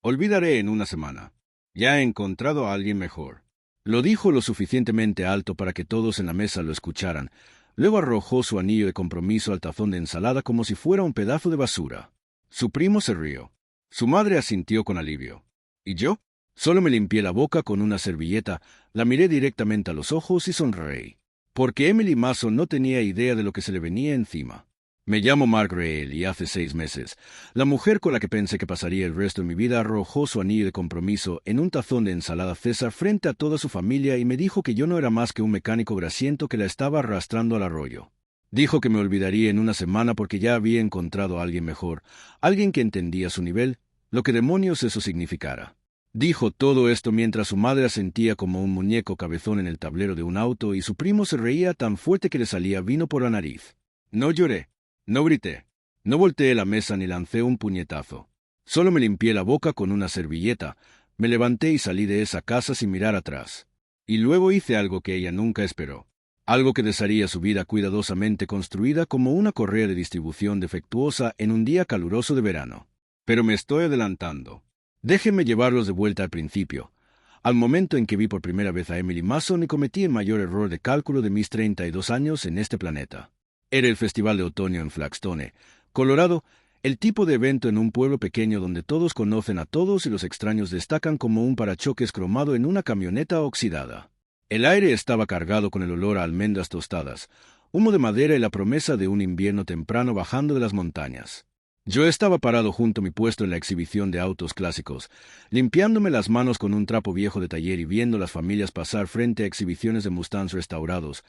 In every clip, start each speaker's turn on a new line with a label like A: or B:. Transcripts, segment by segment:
A: Olvidaré en una semana. Ya he encontrado a alguien mejor. Lo dijo lo suficientemente alto para que todos en la mesa lo escucharan. Luego arrojó su anillo de compromiso al tazón de ensalada como si fuera un pedazo de basura. Su primo se rió. Su madre asintió con alivio. ¿Y yo? Solo me limpié la boca con una servilleta, la miré directamente a los ojos y sonreí. Porque Emily Mason no tenía idea de lo que se le venía encima. Me llamo Mark Rael y hace 6 meses, la mujer con la que pensé que pasaría el resto de mi vida arrojó su anillo de compromiso en un tazón de ensalada César frente a toda su familia y me dijo que yo no era más que un mecánico grasiento que la estaba arrastrando al arroyo. Dijo que me olvidaría en una semana porque ya había encontrado a alguien mejor, alguien que entendía su nivel, lo que demonios eso significara. Dijo todo esto mientras su madre asentía como un muñeco cabezón en el tablero de un auto y su primo se reía tan fuerte que le salía vino por la nariz. No lloré. No grité, no volteé la mesa ni lancé un puñetazo. Solo me limpié la boca con una servilleta, me levanté y salí de esa casa sin mirar atrás. Y luego hice algo que ella nunca esperó. Algo que desharía su vida cuidadosamente construida como una correa de distribución defectuosa en un día caluroso de verano. Pero me estoy adelantando. Déjenme llevarlos de vuelta al principio, al momento en que vi por primera vez a Emily Mason y cometí el mayor error de cálculo de mis 32 años en este planeta. Era el Festival de Otoño en Flagstone, Colorado, el tipo de evento en un pueblo pequeño donde todos conocen a todos y los extraños destacan como un parachoques cromado en una camioneta oxidada. El aire estaba cargado con el olor a almendras tostadas, humo de madera y la promesa de un invierno temprano bajando de las montañas. Yo estaba parado junto a mi puesto en la exhibición de autos clásicos, limpiándome las manos con un trapo viejo de taller y viendo las familias pasar frente a exhibiciones de Mustangs restaurados,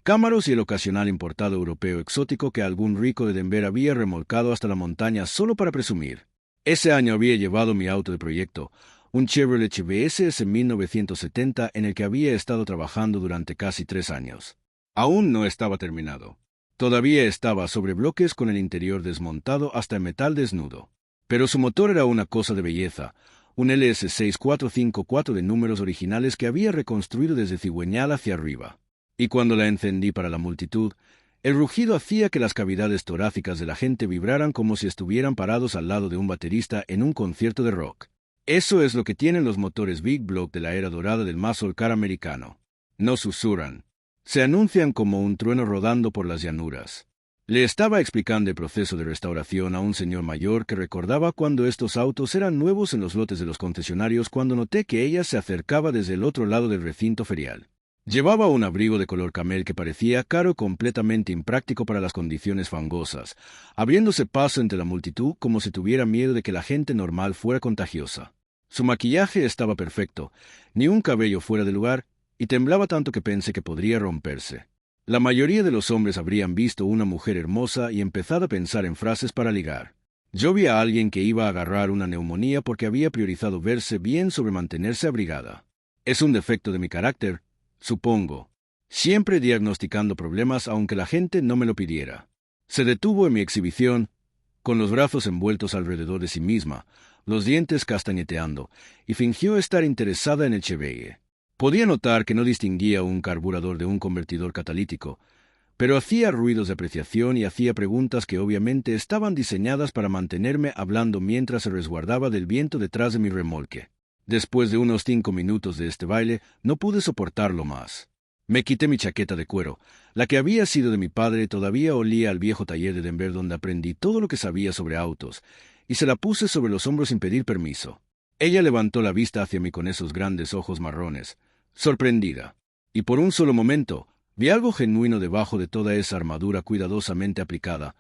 A: Camaros y el ocasional importado europeo exótico que algún rico de Denver había remolcado hasta la montaña solo para presumir. Ese año había llevado mi auto de proyecto, un Chevrolet CBS 1970 en el que había estado trabajando durante casi 3 años. Aún no estaba terminado. Todavía estaba sobre bloques con el interior desmontado hasta el metal desnudo. Pero su motor era una cosa de belleza, un LS6454 de números originales que había reconstruido desde cigüeñal hacia arriba. Y cuando la encendí para la multitud, el rugido hacía que las cavidades torácicas de la gente vibraran como si estuvieran parados al lado de un baterista en un concierto de rock. Eso es lo que tienen los motores Big Block de la era dorada del muscle car americano. No susurran. Se anuncian como un trueno rodando por las llanuras. Le estaba explicando el proceso de restauración a un señor mayor que recordaba cuando estos autos eran nuevos en los lotes de los concesionarios cuando noté que ella se acercaba desde el otro lado del recinto ferial. Llevaba un abrigo de color camel que parecía caro y completamente impráctico para las condiciones fangosas, abriéndose paso entre la multitud como si tuviera miedo de que la gente normal fuera contagiosa. Su maquillaje estaba perfecto, ni un cabello fuera de lugar, y temblaba tanto que pensé que podría romperse. La mayoría de los hombres habrían visto una mujer hermosa y empezado a pensar en frases para ligar. Yo vi a alguien que iba a agarrar una neumonía porque había priorizado verse bien sobre mantenerse abrigada. Es un defecto de mi carácter, supongo. Siempre diagnosticando problemas aunque la gente no me lo pidiera. Se detuvo en mi exhibición, con los brazos envueltos alrededor de sí misma, los dientes castañeteando, y fingió estar interesada en el Chevelle. Podía notar que no distinguía un carburador de un convertidor catalítico, pero hacía ruidos de apreciación y hacía preguntas que obviamente estaban diseñadas para mantenerme hablando mientras se resguardaba del viento detrás de mi remolque. Después de unos 5 minutos de este baile, no pude soportarlo más. Me quité mi chaqueta de cuero. La que había sido de mi padre todavía olía al viejo taller de Denver donde aprendí todo lo que sabía sobre autos, y se la puse sobre los hombros sin pedir permiso. Ella levantó la vista hacia mí con esos grandes ojos marrones, sorprendida. Y por un solo momento, vi algo genuino debajo de toda esa armadura cuidadosamente aplicada,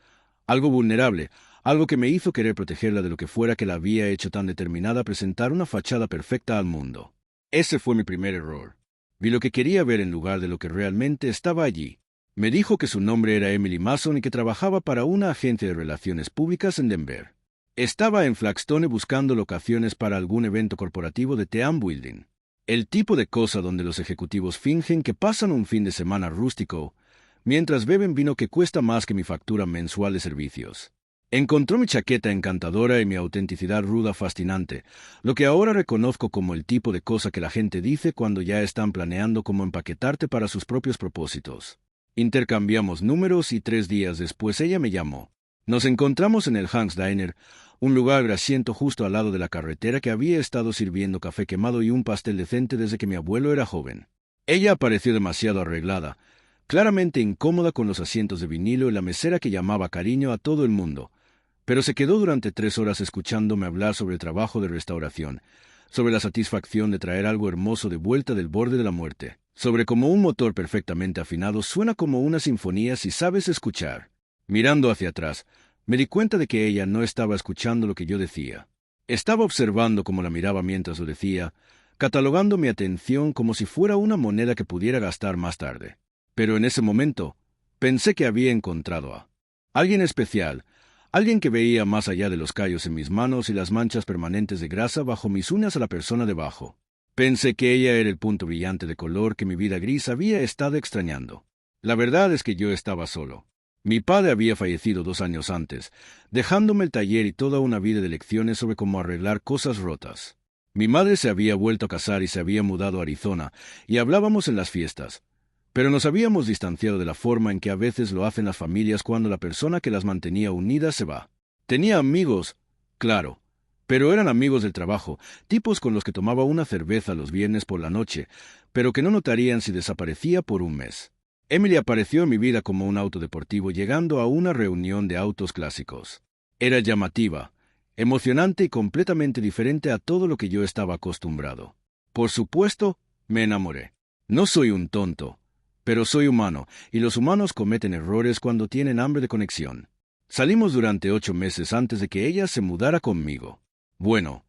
A: algo vulnerable, algo que me hizo querer protegerla de lo que fuera que la había hecho tan determinada a presentar una fachada perfecta al mundo. Ese fue mi primer error. Vi lo que quería ver en lugar de lo que realmente estaba allí. Me dijo que su nombre era Emily Mason y que trabajaba para una agencia de relaciones públicas en Denver. Estaba en Flagstone buscando locaciones para algún evento corporativo de team building. El tipo de cosa donde los ejecutivos fingen que pasan un fin de semana rústico, mientras beben vino que cuesta más que mi factura mensual de servicios. Encontró mi chaqueta encantadora y mi autenticidad ruda fascinante, lo que ahora reconozco como el tipo de cosa que la gente dice cuando ya están planeando cómo empaquetarte para sus propios propósitos. Intercambiamos números y 3 días después ella me llamó. Nos encontramos en el Hank's Diner, un lugar grasiento justo al lado de la carretera que había estado sirviendo café quemado y un pastel decente desde que mi abuelo era joven. Ella pareció demasiado arreglada, claramente incómoda con los asientos de vinilo y la mesera que llamaba cariño a todo el mundo, pero se quedó durante 3 horas escuchándome hablar sobre el trabajo de restauración, sobre la satisfacción de traer algo hermoso de vuelta del borde de la muerte, sobre cómo un motor perfectamente afinado suena como una sinfonía si sabes escuchar. Mirando hacia atrás, me di cuenta de que ella no estaba escuchando lo que yo decía. Estaba observando cómo la miraba mientras lo decía, catalogando mi atención como si fuera una moneda que pudiera gastar más tarde. Pero en ese momento, pensé que había encontrado a alguien especial, alguien que veía más allá de los callos en mis manos y las manchas permanentes de grasa bajo mis uñas a la persona debajo. Pensé que ella era el punto brillante de color que mi vida gris había estado extrañando. La verdad es que yo estaba solo. Mi padre había fallecido 2 años antes, dejándome el taller y toda una vida de lecciones sobre cómo arreglar cosas rotas. Mi madre se había vuelto a casar y se había mudado a Arizona, y hablábamos en las fiestas. Pero nos habíamos distanciado de la forma en que a veces lo hacen las familias cuando la persona que las mantenía unidas se va. Tenía amigos, claro, pero eran amigos del trabajo, tipos con los que tomaba una cerveza los viernes por la noche, pero que no notarían si desaparecía por un mes. Emily apareció en mi vida como un auto deportivo llegando a una reunión de autos clásicos. Era llamativa, emocionante y completamente diferente a todo lo que yo estaba acostumbrado. Por supuesto, me enamoré. No soy un tonto, pero soy humano, y los humanos cometen errores cuando tienen hambre de conexión. Salimos durante 8 meses antes de que ella se mudara conmigo. Bueno,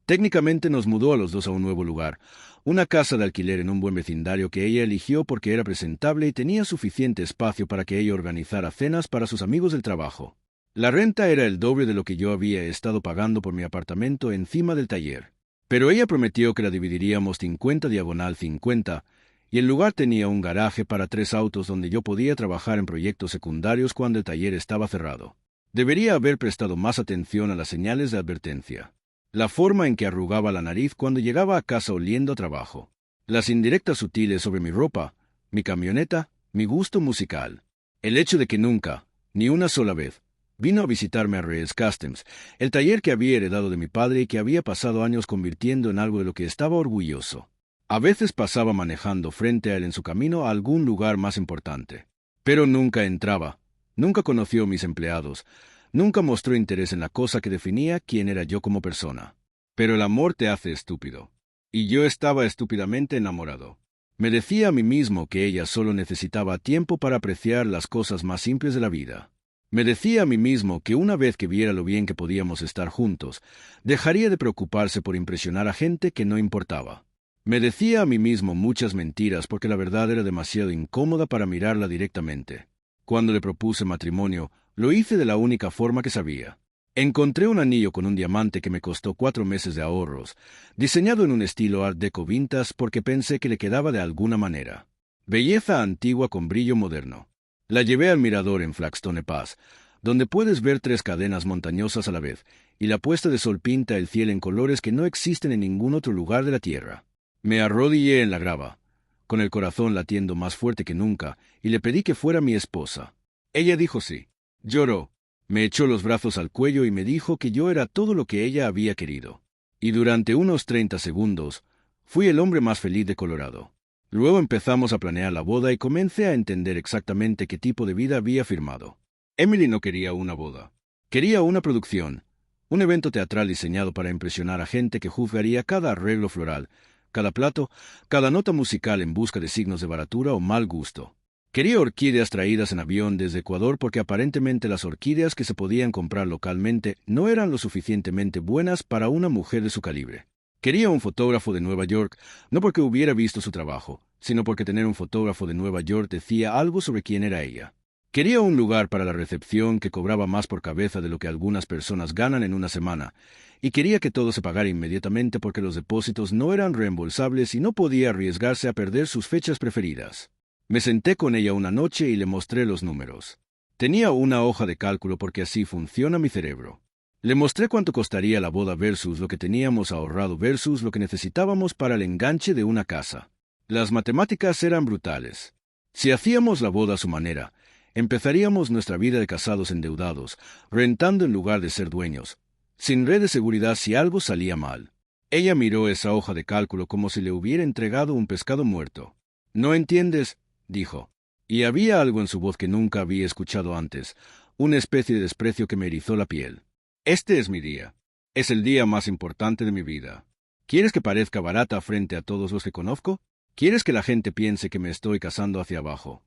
A: técnicamente nos mudó a los dos a un nuevo lugar, una casa de alquiler en un buen vecindario que ella eligió porque era presentable y tenía suficiente espacio para que ella organizara cenas para sus amigos del trabajo. La renta era el doble de lo que yo había estado pagando por mi apartamento encima del taller. Pero ella prometió que la dividiríamos 50/50, y el lugar tenía un garaje para 3 autos donde yo podía trabajar en proyectos secundarios cuando el taller estaba cerrado. Debería haber prestado más atención a las señales de advertencia. La forma en que arrugaba la nariz cuando llegaba a casa oliendo a trabajo. Las indirectas sutiles sobre mi ropa, mi camioneta, mi gusto musical. El hecho de que nunca, ni una sola vez, vino a visitarme a Reyes Customs, el taller que había heredado de mi padre y que había pasado años convirtiendo en algo de lo que estaba orgulloso. A veces pasaba manejando frente a él en su camino a algún lugar más importante. Pero nunca entraba, nunca conoció a mis empleados, nunca mostró interés en la cosa que definía quién era yo como persona. Pero el amor te hace estúpido. Y yo estaba estúpidamente enamorado. Me decía a mí mismo que ella solo necesitaba tiempo para apreciar las cosas más simples de la vida. Me decía a mí mismo que una vez que viera lo bien que podíamos estar juntos, dejaría de preocuparse por impresionar a gente que no importaba. Me decía a mí mismo muchas mentiras porque la verdad era demasiado incómoda para mirarla directamente. Cuando le propuse matrimonio, lo hice de la única forma que sabía. Encontré un anillo con un diamante que me costó 4 meses de ahorros, diseñado en un estilo Art Deco vintage porque pensé que le quedaba de alguna manera. Belleza antigua con brillo moderno. La llevé al mirador en Flagstone Pass, donde puedes ver 3 cadenas montañosas a la vez, y la puesta de sol pinta el cielo en colores que no existen en ningún otro lugar de la tierra. Me arrodillé en la grava, con el corazón latiendo más fuerte que nunca, y le pedí que fuera mi esposa. Ella dijo sí. Lloró, me echó los brazos al cuello y me dijo que yo era todo lo que ella había querido. Y durante unos 30 segundos, fui el hombre más feliz de Colorado. Luego empezamos a planear la boda y comencé a entender exactamente qué tipo de vida había firmado. Emily no quería una boda. Quería una producción, un evento teatral diseñado para impresionar a gente que juzgaría cada arreglo floral, cada plato, cada nota musical en busca de signos de baratura o mal gusto. Quería orquídeas traídas en avión desde Ecuador porque aparentemente las orquídeas que se podían comprar localmente no eran lo suficientemente buenas para una mujer de su calibre. Quería un fotógrafo de Nueva York, no porque hubiera visto su trabajo, sino porque tener un fotógrafo de Nueva York decía algo sobre quién era ella. Quería un lugar para la recepción que cobraba más por cabeza de lo que algunas personas ganan en una semana, y quería que todo se pagara inmediatamente porque los depósitos no eran reembolsables y no podía arriesgarse a perder sus fechas preferidas. Me senté con ella una noche y le mostré los números. Tenía una hoja de cálculo porque así funciona mi cerebro. Le mostré cuánto costaría la boda versus lo que teníamos ahorrado versus lo que necesitábamos para el enganche de una casa. Las matemáticas eran brutales. Si hacíamos la boda a su manera, empezaríamos nuestra vida de casados endeudados, rentando en lugar de ser dueños, sin red de seguridad si algo salía mal. Ella miró esa hoja de cálculo como si le hubiera entregado un pescado muerto. «¿No entiendes?», dijo. Y había algo en su voz que nunca había escuchado antes, una especie de desprecio que me erizó la piel. «Este es mi día. Es el día más importante de mi vida. ¿Quieres que parezca barata frente a todos los que conozco? ¿Quieres que la gente piense que me estoy casando hacia abajo?».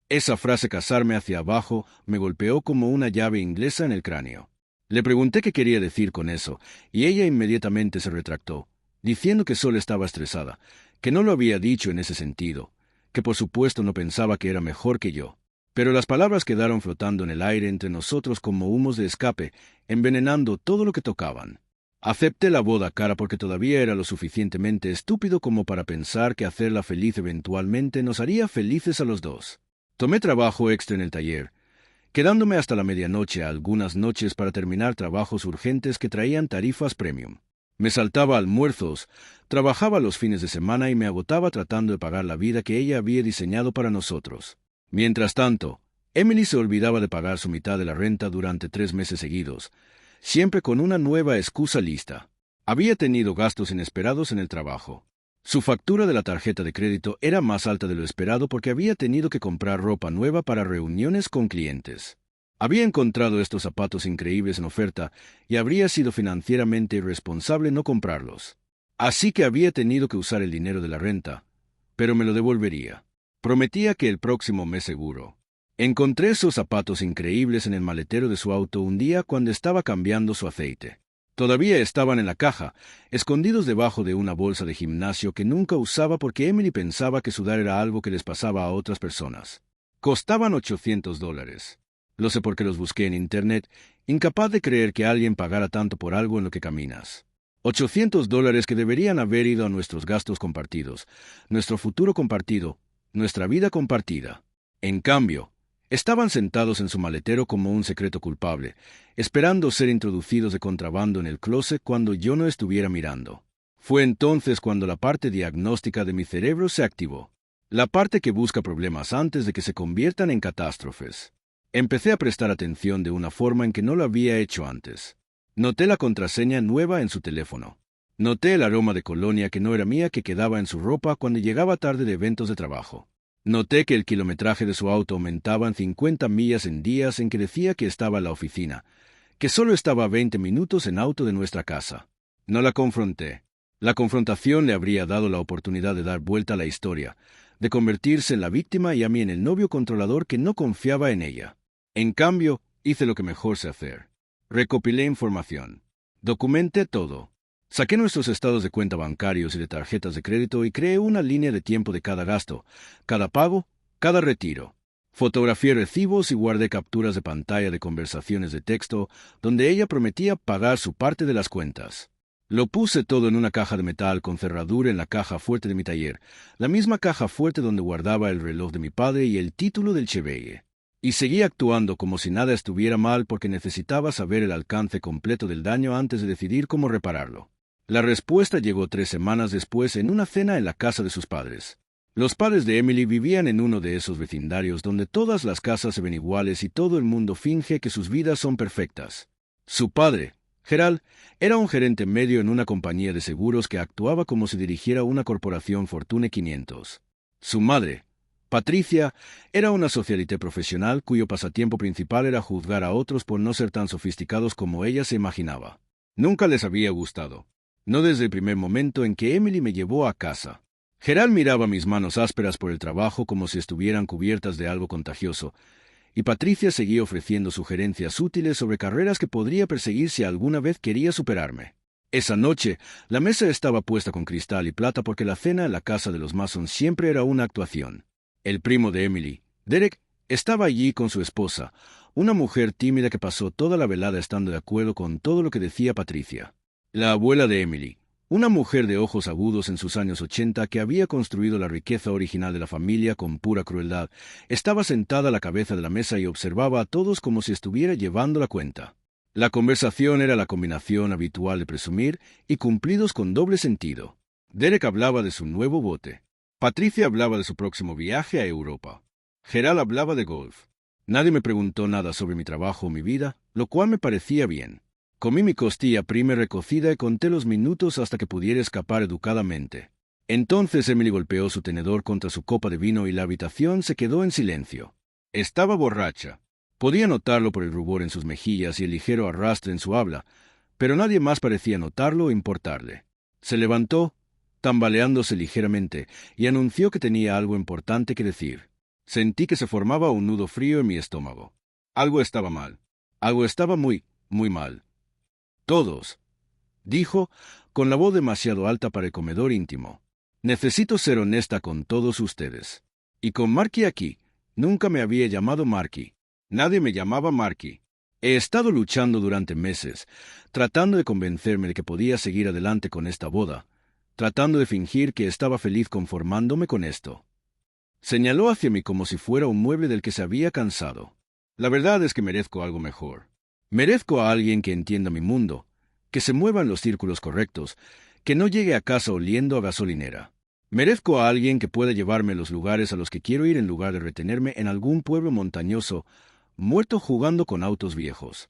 A: Esa frase «casarme hacia abajo» me golpeó como una llave inglesa en el cráneo. Le pregunté qué quería decir con eso, y ella inmediatamente se retractó, diciendo que solo estaba estresada, que no lo había dicho en ese sentido, que por supuesto no pensaba que era mejor que yo. Pero las palabras quedaron flotando en el aire entre nosotros como humos de escape, envenenando todo lo que tocaban. Acepté la boda cara porque todavía era lo suficientemente estúpido como para pensar que hacerla feliz eventualmente nos haría felices a los dos. Tomé trabajo extra en el taller, quedándome hasta la medianoche algunas noches para terminar trabajos urgentes que traían tarifas premium. Me saltaba almuerzos, trabajaba los fines de semana y me agotaba tratando de pagar la vida que ella había diseñado para nosotros. Mientras tanto, Emily se olvidaba de pagar su mitad de la renta durante 3 meses seguidos, siempre con una nueva excusa lista. Había tenido gastos inesperados en el trabajo. Su factura de la tarjeta de crédito era más alta de lo esperado porque había tenido que comprar ropa nueva para reuniones con clientes. Había encontrado estos zapatos increíbles en oferta y habría sido financieramente irresponsable no comprarlos. Así que había tenido que usar el dinero de la renta, pero me lo devolvería. Prometía que el próximo mes seguro. Encontré esos zapatos increíbles en el maletero de su auto un día cuando estaba cambiando su aceite. Todavía estaban en la caja, escondidos debajo de una bolsa de gimnasio que nunca usaba porque Emily pensaba que sudar era algo que les pasaba a otras personas. Costaban $800. Lo sé porque los busqué en Internet, incapaz de creer que alguien pagara tanto por algo en lo que caminas. $800 que deberían haber ido a nuestros gastos compartidos, nuestro futuro compartido, nuestra vida compartida. En cambio, estaban sentados en su maletero como un secreto culpable, esperando ser introducidos de contrabando en el closet cuando yo no estuviera mirando. Fue entonces cuando la parte diagnóstica de mi cerebro se activó, la parte que busca problemas antes de que se conviertan en catástrofes. Empecé a prestar atención de una forma en que no lo había hecho antes. Noté la contraseña nueva en su teléfono. Noté el aroma de colonia que no era mía que quedaba en su ropa cuando llegaba tarde de eventos de trabajo. Noté que el kilometraje de su auto aumentaba en 50 millas en días en que decía que estaba en la oficina, que solo estaba a 20 minutos en auto de nuestra casa. No la confronté. La confrontación le habría dado la oportunidad de dar vuelta a la historia, de convertirse en la víctima y a mí en el novio controlador que no confiaba en ella. En cambio, hice lo que mejor sé hacer. Recopilé información. Documenté todo. Saqué nuestros estados de cuenta bancarios y de tarjetas de crédito y creé una línea de tiempo de cada gasto, cada pago, cada retiro. Fotografié recibos y guardé capturas de pantalla de conversaciones de texto donde ella prometía pagar su parte de las cuentas. Lo puse todo en una caja de metal con cerradura en la caja fuerte de mi taller, la misma caja fuerte donde guardaba el reloj de mi padre y el título del Chevelle. Y seguí actuando como si nada estuviera mal porque necesitaba saber el alcance completo del daño antes de decidir cómo repararlo. La respuesta llegó 3 semanas después en una cena en la casa de sus padres. Los padres de Emily vivían en uno de esos vecindarios donde todas las casas se ven iguales y todo el mundo finge que sus vidas son perfectas. Su padre, Gerald, era un gerente medio en una compañía de seguros que actuaba como si dirigiera una corporación Fortune 500. Su madre, Patricia, era una socialité profesional cuyo pasatiempo principal era juzgar a otros por no ser tan sofisticados como ella se imaginaba. Nunca les había gustado. No desde el primer momento en que Emily me llevó a casa. Gerald miraba mis manos ásperas por el trabajo como si estuvieran cubiertas de algo contagioso, y Patricia seguía ofreciendo sugerencias útiles sobre carreras que podría perseguir si alguna vez quería superarme. Esa noche, la mesa estaba puesta con cristal y plata porque la cena en la casa de los Mason siempre era una actuación. El primo de Emily, Derek, estaba allí con su esposa, una mujer tímida que pasó toda la velada estando de acuerdo con todo lo que decía Patricia. La abuela de Emily, una mujer de ojos agudos en sus años 80 que había construido la riqueza original de la familia con pura crueldad, estaba sentada a la cabeza de la mesa y observaba a todos como si estuviera llevando la cuenta. La conversación era la combinación habitual de presumir y cumplidos con doble sentido. Derek hablaba de su nuevo bote. Patricia hablaba de su próximo viaje a Europa. Gerald hablaba de golf. Nadie me preguntó nada sobre mi trabajo o mi vida, lo cual me parecía bien. Comí mi costilla prime recocida y conté los minutos hasta que pudiera escapar educadamente. Entonces Emily golpeó su tenedor contra su copa de vino y la habitación se quedó en silencio. Estaba borracha. Podía notarlo por el rubor en sus mejillas y el ligero arrastre en su habla, pero nadie más parecía notarlo o importarle. Se levantó, tambaleándose ligeramente, y anunció que tenía algo importante que decir. Sentí que se formaba un nudo frío en mi estómago. Algo estaba mal. Algo estaba muy, muy mal. Todos, dijo, con la voz demasiado alta para el comedor íntimo. Necesito ser honesta con todos ustedes. Y con Marky aquí. Nunca me había llamado Marky. Nadie me llamaba Marky. He estado luchando durante meses, tratando de convencerme de que podía seguir adelante con esta boda, tratando de fingir que estaba feliz conformándome con esto. Señaló hacia mí como si fuera un mueble del que se había cansado. La verdad es que merezco algo mejor. Merezco a alguien que entienda mi mundo, que se mueva en los círculos correctos, que no llegue a casa oliendo a gasolinera. Merezco a alguien que pueda llevarme a los lugares a los que quiero ir en lugar de retenerme en algún pueblo montañoso, muerto jugando con autos viejos.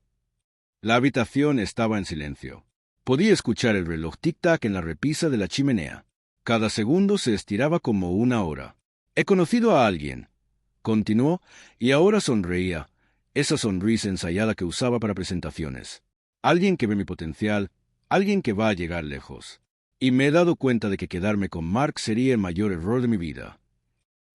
A: La habitación estaba en silencio. Podía escuchar el reloj tic-tac en la repisa de la chimenea. Cada segundo se estiraba como una hora. He conocido a alguien, continuó, y ahora sonreía, esa sonrisa ensayada que usaba para presentaciones. Alguien que ve mi potencial, alguien que va a llegar lejos. Y me he dado cuenta de que quedarme con Mark sería el mayor error de mi vida.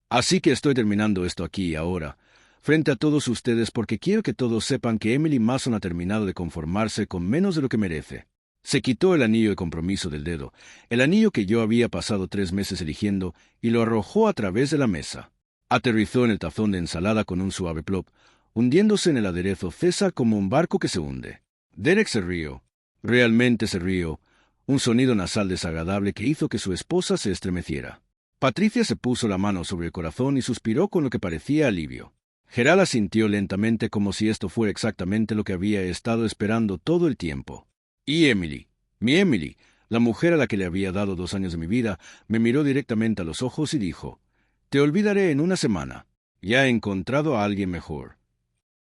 A: Así que estoy terminando esto aquí y ahora, frente a todos ustedes, porque quiero que todos sepan que Emily Mason ha terminado de conformarse con menos de lo que merece. Se quitó el anillo de compromiso del dedo, el anillo que yo había pasado 3 meses eligiendo, y lo arrojó a través de la mesa. Aterrizó en el tazón de ensalada con un suave plop, hundiéndose en el aderezo César como un barco que se hunde. Derek se rió. Realmente se rió, un sonido nasal desagradable que hizo que su esposa se estremeciera. Patricia se puso la mano sobre el corazón y suspiró con lo que parecía alivio. Gerald asintió lentamente como si esto fuera exactamente lo que había estado esperando todo el tiempo. Y Emily, mi Emily, la mujer a la que le había dado 2 años de mi vida, me miró directamente a los ojos y dijo, «Te olvidaré en una semana. Ya he encontrado a alguien mejor».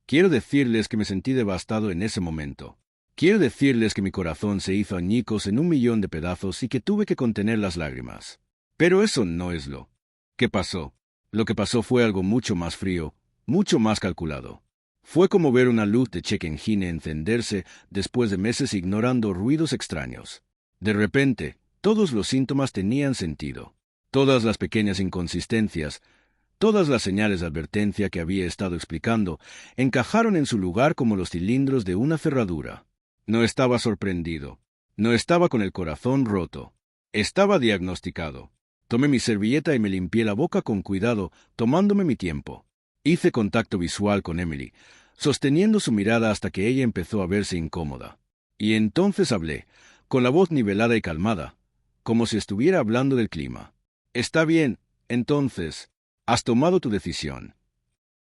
A: Quiero decirles que me sentí devastado en ese momento. Quiero decirles que mi corazón se hizo añicos en 1.000.000 de pedazos y que tuve que contener las lágrimas. Pero eso no es lo que pasó. Lo que pasó fue algo mucho más frío, mucho más calculado. Fue como ver una luz de check engine encenderse después de meses ignorando ruidos extraños. De repente, todos los síntomas tenían sentido. Todas las pequeñas inconsistencias, todas las señales de advertencia que había estado explicando, encajaron en su lugar como los cilindros de una cerradura. No estaba sorprendido. No estaba con el corazón roto. Estaba diagnosticado. Tomé mi servilleta y me limpié la boca con cuidado, tomándome mi tiempo. Hice contacto visual con Emily, sosteniendo su mirada hasta que ella empezó a verse incómoda. Y entonces hablé, con la voz nivelada y calmada, como si estuviera hablando del clima. «Está bien, entonces, has tomado tu decisión».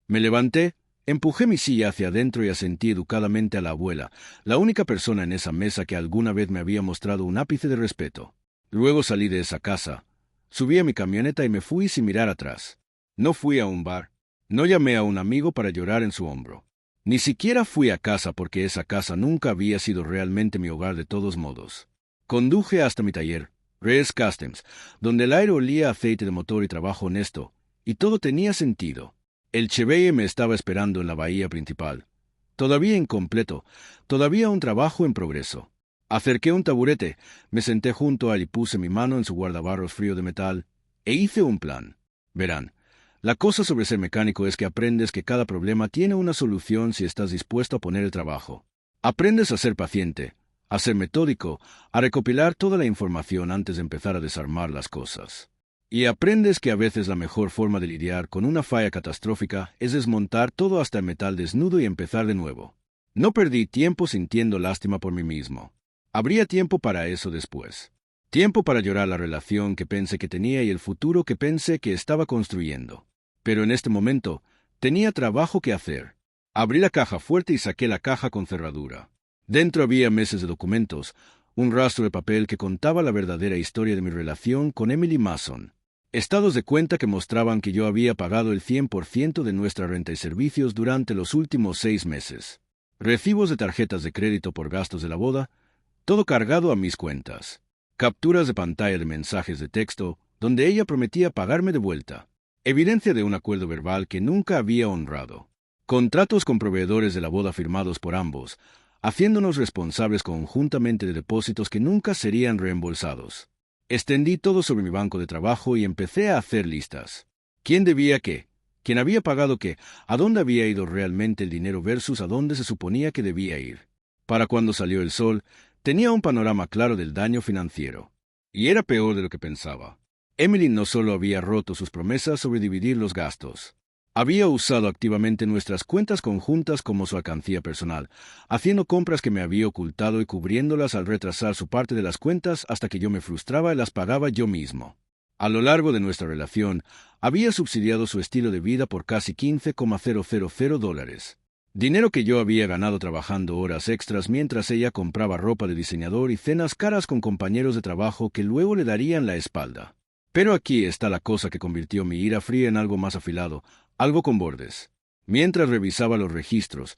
A: Me levanté, empujé mi silla hacia adentro y asentí educadamente a la abuela, la única persona en esa mesa que alguna vez me había mostrado un ápice de respeto. Luego salí de esa casa, subí a mi camioneta y me fui sin mirar atrás. No fui a un bar, no llamé a un amigo para llorar en su hombro. Ni siquiera fui a casa porque esa casa nunca había sido realmente mi hogar de todos modos. Conduje hasta mi taller, Reyes Customs, donde el aire olía a aceite de motor y trabajo honesto, y todo tenía sentido. El Chevelle me estaba esperando en la bahía principal. Todavía incompleto, todavía un trabajo en progreso. Acerqué un taburete, me senté junto a él y puse mi mano en su guardabarros frío de metal, e hice un plan. Verán, la cosa sobre ser mecánico es que aprendes que cada problema tiene una solución si estás dispuesto a poner el trabajo. Aprendes a ser paciente, a ser metódico, a recopilar toda la información antes de empezar a desarmar las cosas. Y aprendes que a veces la mejor forma de lidiar con una falla catastrófica es desmontar todo hasta el metal desnudo y empezar de nuevo. No perdí tiempo sintiendo lástima por mí mismo. Habría tiempo para eso después. Tiempo para llorar la relación que pensé que tenía y el futuro que pensé que estaba construyendo. Pero en este momento, tenía trabajo que hacer. Abrí la caja fuerte y saqué la caja con cerradura. Dentro había meses de documentos, un rastro de papel que contaba la verdadera historia de mi relación con Emily Mason. Estados de cuenta que mostraban que yo había pagado el 100% de nuestra renta y servicios durante los últimos 6 meses. recibos de tarjetas de crédito por gastos de la boda, todo cargado a mis cuentas, capturas de pantalla de mensajes de texto donde ella prometía pagarme de vuelta, evidencia de un acuerdo verbal que nunca había honrado, contratos con proveedores de la boda firmados por ambos, haciéndonos responsables conjuntamente de depósitos que nunca serían reembolsados. Extendí todo sobre mi banco de trabajo y empecé a hacer listas. ¿Quién debía qué? ¿Quién había pagado qué? ¿A dónde había ido realmente el dinero versus a dónde se suponía que debía ir? Para cuando salió el sol, tenía un panorama claro del daño financiero. Y era peor de lo que pensaba. Emily no solo había roto sus promesas sobre dividir los gastos. Había usado activamente nuestras cuentas conjuntas como su alcancía personal, haciendo compras que me había ocultado y cubriéndolas al retrasar su parte de las cuentas hasta que yo me frustraba y las pagaba yo mismo. A lo largo de nuestra relación, había subsidiado su estilo de vida por casi $15,000. Dinero que yo había ganado trabajando horas extras mientras ella compraba ropa de diseñador y cenas caras con compañeros de trabajo que luego le darían la espalda. Pero aquí está la cosa que convirtió mi ira fría en algo más afilado, algo con bordes. Mientras revisaba los registros,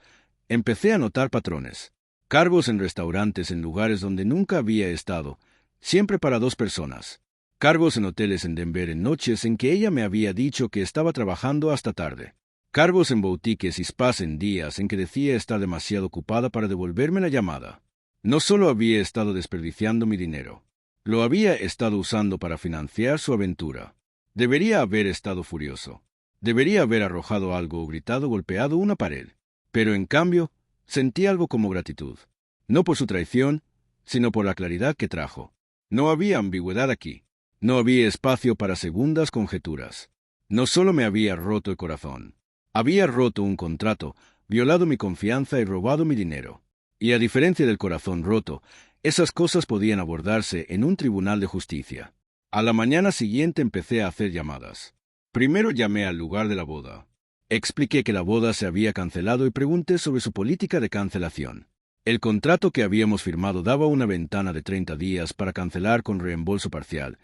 A: empecé a notar patrones. Cargos en restaurantes en lugares donde nunca había estado, siempre para 2 personas. Cargos en hoteles en Denver en noches en que ella me había dicho que estaba trabajando hasta tarde. Cargos en boutiques y spas en días en que decía estar demasiado ocupada para devolverme la llamada. No solo había estado desperdiciando mi dinero, lo había estado usando para financiar su aventura. Debería haber estado furioso. Debería haber arrojado algo o gritado golpeado una pared. Pero en cambio, sentí algo como gratitud. No por su traición, sino por la claridad que trajo. No había ambigüedad aquí. No había espacio para segundas conjeturas. No solo me había roto el corazón. Había roto un contrato, violado mi confianza y robado mi dinero. Y a diferencia del corazón roto, esas cosas podían abordarse en un tribunal de justicia. A la mañana siguiente empecé a hacer llamadas. Primero llamé al lugar de la boda. Expliqué que la boda se había cancelado y pregunté sobre su política de cancelación. El contrato que habíamos firmado daba una ventana de 30 días para cancelar con reembolso parcial,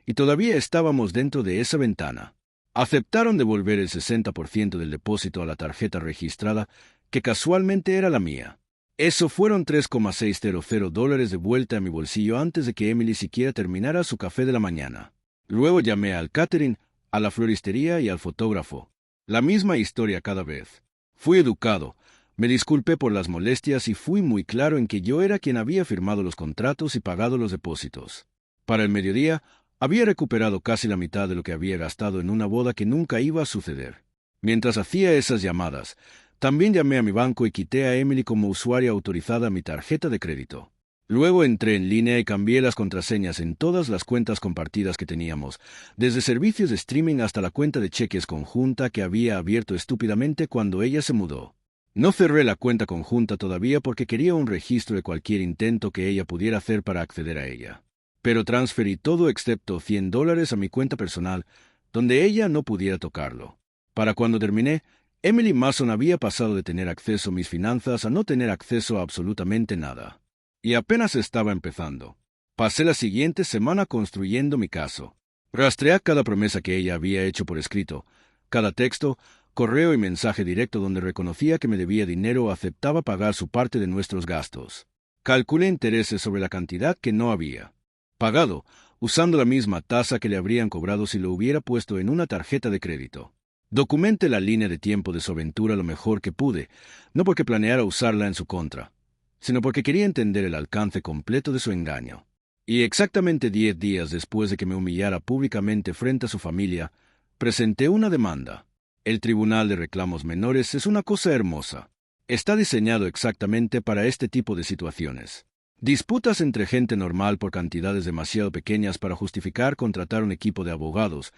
A: y todavía estábamos dentro de esa ventana. Aceptaron devolver el 60% del depósito a la tarjeta registrada, que casualmente era la mía. Eso fueron $3,600 de vuelta a mi bolsillo antes de que Emily siquiera terminara su café de la mañana. Luego llamé al catering, a la floristería y al fotógrafo. La misma historia cada vez. Fui educado, me disculpé por las molestias y fui muy claro en que yo era quien había firmado los contratos y pagado los depósitos. Para el mediodía, había recuperado casi la mitad de lo que había gastado en una boda que nunca iba a suceder. Mientras hacía esas llamadas, también llamé a mi banco y quité a Emily como usuaria autorizada a mi tarjeta de crédito. Luego entré en línea y cambié las contraseñas en todas las cuentas compartidas que teníamos, desde servicios de streaming hasta la cuenta de cheques conjunta que había abierto estúpidamente cuando ella se mudó. No cerré la cuenta conjunta todavía porque quería un registro de cualquier intento que ella pudiera hacer para acceder a ella. Pero transferí todo excepto $100 a mi cuenta personal, donde ella no pudiera tocarlo. Para cuando terminé, Emily Mason había pasado de tener acceso a mis finanzas a no tener acceso a absolutamente nada. Y apenas estaba empezando. Pasé la siguiente semana construyendo mi caso. Rastreé cada promesa que ella había hecho por escrito, cada texto, correo y mensaje directo donde reconocía que me debía dinero o aceptaba pagar su parte de nuestros gastos. Calculé intereses sobre la cantidad que no había pagado, usando la misma tasa que le habrían cobrado si lo hubiera puesto en una tarjeta de crédito. Documenté la línea de tiempo de su aventura lo mejor que pude, no porque planeara usarla en su contra, sino porque quería entender el alcance completo de su engaño. Y exactamente 10 días después de que me humillara públicamente frente a su familia, presenté una demanda. El Tribunal de Reclamos Menores es una cosa hermosa. Está diseñado exactamente para este tipo de situaciones. Disputas entre gente normal por cantidades demasiado pequeñas para justificar contratar un equipo de abogados,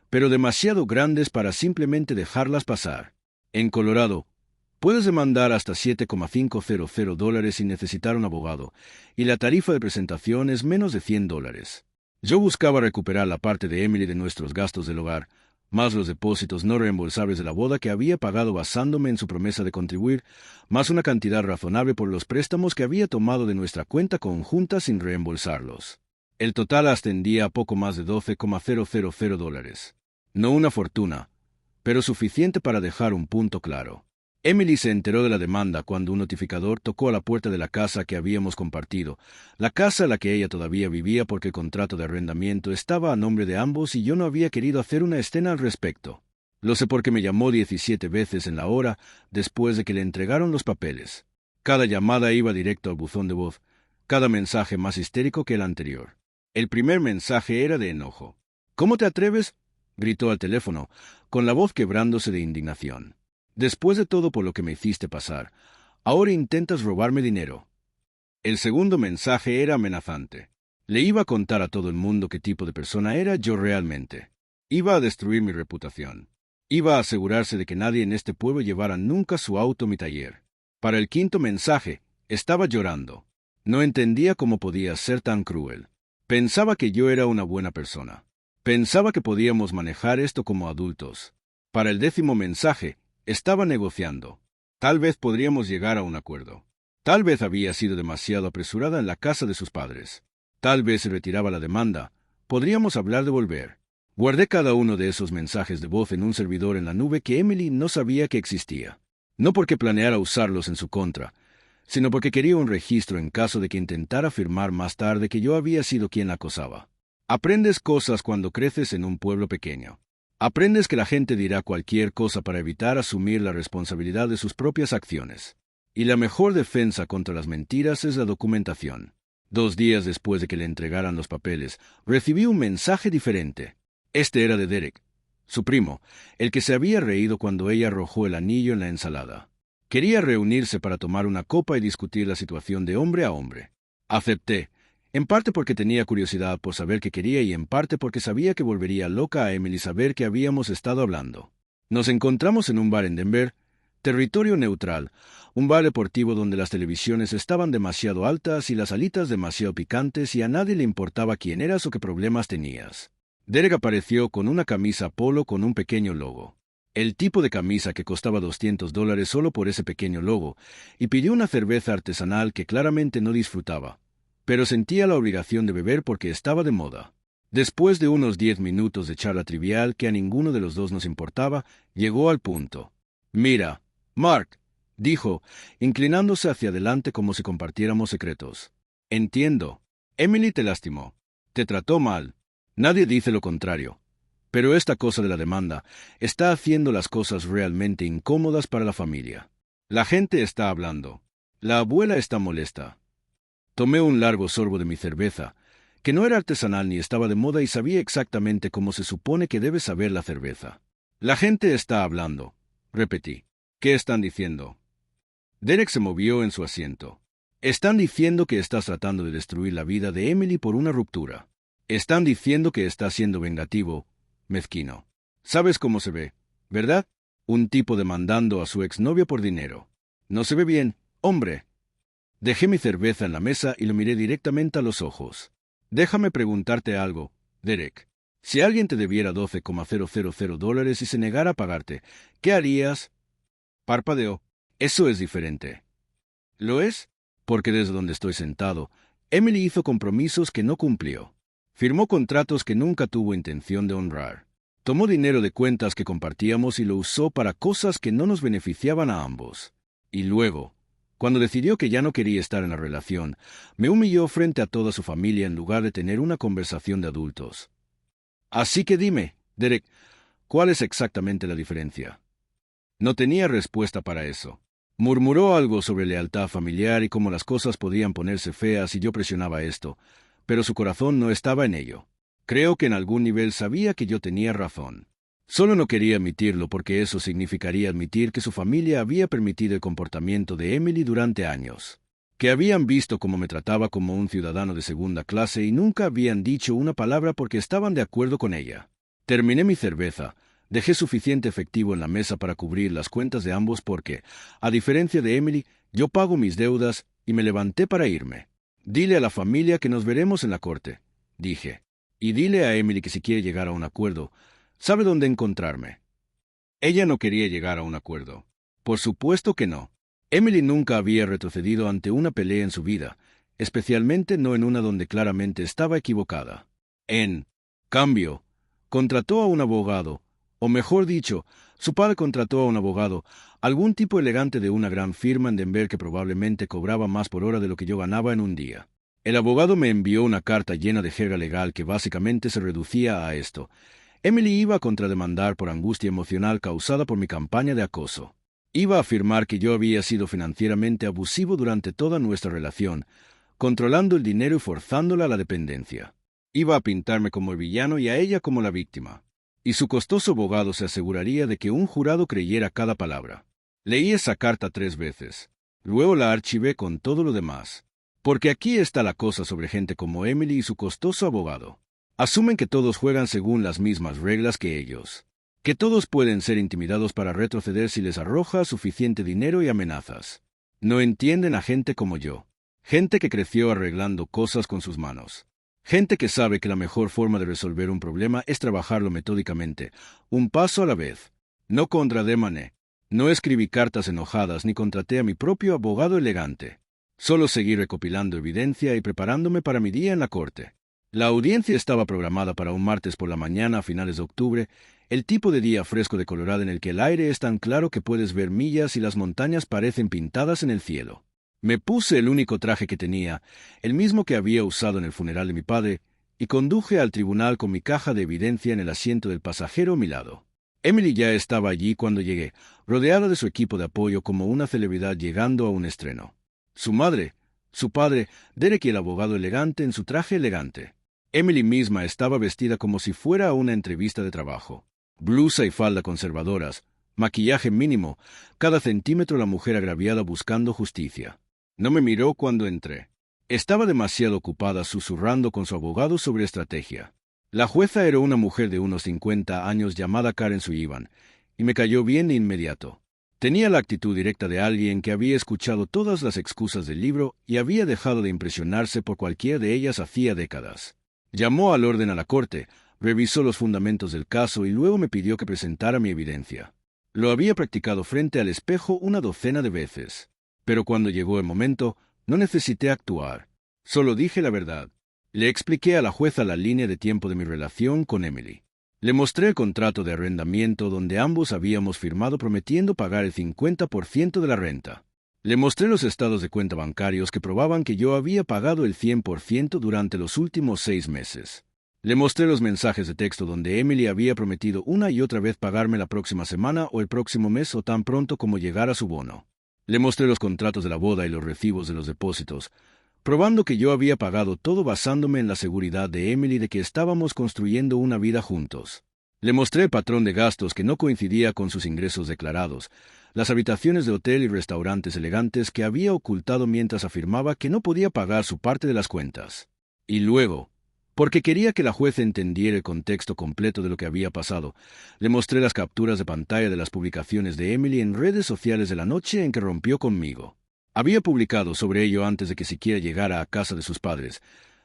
A: pero demasiado grandes para simplemente dejarlas pasar. En Colorado, puedes demandar hasta $7,500 sin necesitar un abogado, y la tarifa de presentación es menos de $100. Yo buscaba recuperar la parte de Emily de nuestros gastos del hogar, más los depósitos no reembolsables de la boda que había pagado basándome en su promesa de contribuir, más una cantidad razonable por los préstamos que había tomado de nuestra cuenta conjunta sin reembolsarlos. El total ascendía a poco más de $12,000. No una fortuna, pero suficiente para dejar un punto claro. Emily se enteró de la demanda cuando un notificador tocó a la puerta de la casa que habíamos compartido, la casa en la que ella todavía vivía porque el contrato de arrendamiento estaba a nombre de ambos y yo no había querido hacer una escena al respecto. Lo sé porque me llamó 17 veces en la hora después de que le entregaron los papeles. Cada llamada iba directo al buzón de voz, cada mensaje más histérico que el anterior. El primer mensaje era de enojo. «¿Cómo te atreves?», gritó al teléfono, con la voz quebrándose de indignación. «Después de todo por lo que me hiciste pasar, ahora intentas robarme dinero». El segundo mensaje era amenazante. Le iba a contar a todo el mundo qué tipo de persona era yo realmente. Iba a destruir mi reputación. Iba a asegurarse de que nadie en este pueblo llevara nunca su auto a mi taller. Para el quinto mensaje, estaba llorando. No entendía cómo podía ser tan cruel. Pensaba que yo era una buena persona. Pensaba que podíamos manejar esto como adultos. Para el décimo mensaje, estaba negociando. Tal vez podríamos llegar a un acuerdo. Tal vez había sido demasiado apresurada en la casa de sus padres. Tal vez se retiraba la demanda. Podríamos hablar de volver. Guardé cada uno de esos mensajes de voz en un servidor en la nube que Emily no sabía que existía. No porque planeara usarlos en su contra, sino porque quería un registro en caso de que intentara afirmar más tarde que yo había sido quien la acosaba. Aprendes cosas cuando creces en un pueblo pequeño. Aprendes que la gente dirá cualquier cosa para evitar asumir la responsabilidad de sus propias acciones. Y la mejor defensa contra las mentiras es la documentación. 2 días después de que le entregaran los papeles, recibí un mensaje diferente. Este era de Derek, su primo, el que se había reído cuando ella arrojó el anillo en la ensalada. Quería reunirse para tomar una copa y discutir la situación de hombre a hombre. Acepté, en parte porque tenía curiosidad por saber qué quería y en parte porque sabía que volvería loca a Emily saber que habíamos estado hablando. Nos encontramos en un bar en Denver, territorio neutral, un bar deportivo donde las televisiones estaban demasiado altas y las alitas demasiado picantes y a nadie le importaba quién eras o qué problemas tenías. Derek apareció con una camisa polo con un pequeño logo. El tipo de camisa que costaba $200 solo por ese pequeño logo, y pidió una cerveza artesanal que claramente no disfrutaba, pero sentía la obligación de beber porque estaba de moda. Después de unos 10 minutos de charla trivial que a ninguno de los dos nos importaba, llegó al punto. «Mira, Mark», dijo, inclinándose hacia adelante como si compartiéramos secretos. «Entiendo. Emily te lastimó. Te trató mal. Nadie dice lo contrario. Pero esta cosa de la demanda está haciendo las cosas realmente incómodas para la familia. La gente está hablando. La abuela está molesta». Tomé un largo sorbo de mi cerveza, que no era artesanal ni estaba de moda y sabía exactamente cómo se supone que debe saber la cerveza. «La gente está hablando», repetí. «¿Qué están diciendo?» Derek se movió en su asiento. «Están diciendo que estás tratando de destruir la vida de Emily por una ruptura. Están diciendo que estás siendo vengativo, mezquino. Sabes cómo se ve, ¿verdad? Un tipo demandando a su exnovia por dinero. No se ve bien, hombre». Dejé mi cerveza en la mesa y lo miré directamente a los ojos. «Déjame preguntarte algo, Derek. Si alguien te debiera $12,000 y se negara a pagarte, ¿qué harías?» Parpadeó. «Eso es diferente». «¿Lo es?» Porque desde donde estoy sentado, Emily hizo compromisos que no cumplió. Firmó contratos que nunca tuvo intención de honrar. Tomó dinero de cuentas que compartíamos y lo usó para cosas que no nos beneficiaban a ambos. Y luego, cuando decidió que ya no quería estar en la relación, me humilló frente a toda su familia en lugar de tener una conversación de adultos. «Así que dime, Derek, ¿cuál es exactamente la diferencia?» No tenía respuesta para eso. Murmuró algo sobre lealtad familiar y cómo las cosas podían ponerse feas si yo presionaba esto, pero su corazón no estaba en ello. Creo que en algún nivel sabía que yo tenía razón. Solo no quería admitirlo porque eso significaría admitir que su familia había permitido el comportamiento de Emily durante años, que habían visto cómo me trataba como un ciudadano de segunda clase y nunca habían dicho una palabra porque estaban de acuerdo con ella. Terminé mi cerveza, dejé suficiente efectivo en la mesa para cubrir las cuentas de ambos porque, a diferencia de Emily, yo pago mis deudas y me levanté para irme. «Dile a la familia que nos veremos en la corte», dije, «y dile a Emily que si quiere llegar a un acuerdo, sabe dónde encontrarme». Ella no quería llegar a un acuerdo. Por supuesto que no. Emily nunca había retrocedido ante una pelea en su vida, especialmente no en una donde claramente estaba equivocada. En cambio, contrató a un abogado, O mejor dicho, su padre contrató a un abogado, algún tipo elegante de una gran firma en Denver que probablemente cobraba más por hora de lo que yo ganaba en un día. El abogado me envió una carta llena de jerga legal que básicamente se reducía a esto. Emily iba a contrademandar por angustia emocional causada por mi campaña de acoso. Iba a afirmar que yo había sido financieramente abusivo durante toda nuestra relación, controlando el dinero y forzándola a la dependencia. Iba a pintarme como el villano y a ella como la víctima. Y su costoso abogado se aseguraría de que un jurado creyera cada palabra. Leí esa carta 3 veces. Luego la archivé con todo lo demás. Porque aquí está la cosa sobre gente como Emily y su costoso abogado. Asumen que todos juegan según las mismas reglas que ellos. Que todos pueden ser intimidados para retroceder si les arroja suficiente dinero y amenazas. No entienden a gente como yo. Gente que creció arreglando cosas con sus manos. Gente que sabe que la mejor forma de resolver un problema es trabajarlo metódicamente, un paso a la vez. No contrademané. No escribí cartas enojadas ni contraté a mi propio abogado elegante. Solo seguí recopilando evidencia y preparándome para mi día en la corte. La audiencia estaba programada para un martes por la mañana a finales de octubre, el tipo de día fresco de Colorado en el que el aire es tan claro que puedes ver millas y las montañas parecen pintadas en el cielo. Me puse el único traje que tenía, el mismo que había usado en el funeral de mi padre, y conduje al tribunal con mi caja de evidencia en el asiento del pasajero a mi lado. Emily ya estaba allí cuando llegué, rodeada de su equipo de apoyo como una celebridad llegando a un estreno. Su madre, su padre, Derek y el abogado elegante en su traje elegante. Emily misma estaba vestida como si fuera a una entrevista de trabajo. Blusa y falda conservadoras, maquillaje mínimo, cada centímetro la mujer agraviada buscando justicia. No me miró cuando entré. Estaba demasiado ocupada susurrando con su abogado sobre estrategia. La jueza era una mujer de unos 50 años llamada Karen Sullivan, y me cayó bien de inmediato. Tenía la actitud directa de alguien que había escuchado todas las excusas del libro y había dejado de impresionarse por cualquiera de ellas hacía décadas. Llamó al orden a la corte, revisó los fundamentos del caso y luego me pidió que presentara mi evidencia. Lo había practicado frente al espejo una docena de veces. Pero cuando llegó el momento, no necesité actuar. Solo dije la verdad. Le expliqué a la jueza la línea de tiempo de mi relación con Emily. Le mostré el contrato de arrendamiento donde ambos habíamos firmado prometiendo pagar el 50% de la renta. Le mostré los estados de cuenta bancarios que probaban que yo había pagado el 100% durante los últimos 6 meses. Le mostré los mensajes de texto donde Emily había prometido una y otra vez pagarme la próxima semana o el próximo mes o tan pronto como llegara su bono. Le mostré los contratos de la boda y los recibos de los depósitos, probando que yo había pagado todo basándome en la seguridad de Emily de que estábamos construyendo una vida juntos. Le mostré el patrón de gastos que no coincidía con sus ingresos declarados, las habitaciones de hotel y restaurantes elegantes que había ocultado mientras afirmaba que no podía pagar su parte de las cuentas. Y luego, porque quería que la jueza entendiera el contexto completo de lo que había pasado, le mostré las capturas de pantalla de las publicaciones de Emily en redes sociales de la noche en que rompió conmigo. Había publicado sobre ello antes de que siquiera llegara a casa de sus padres,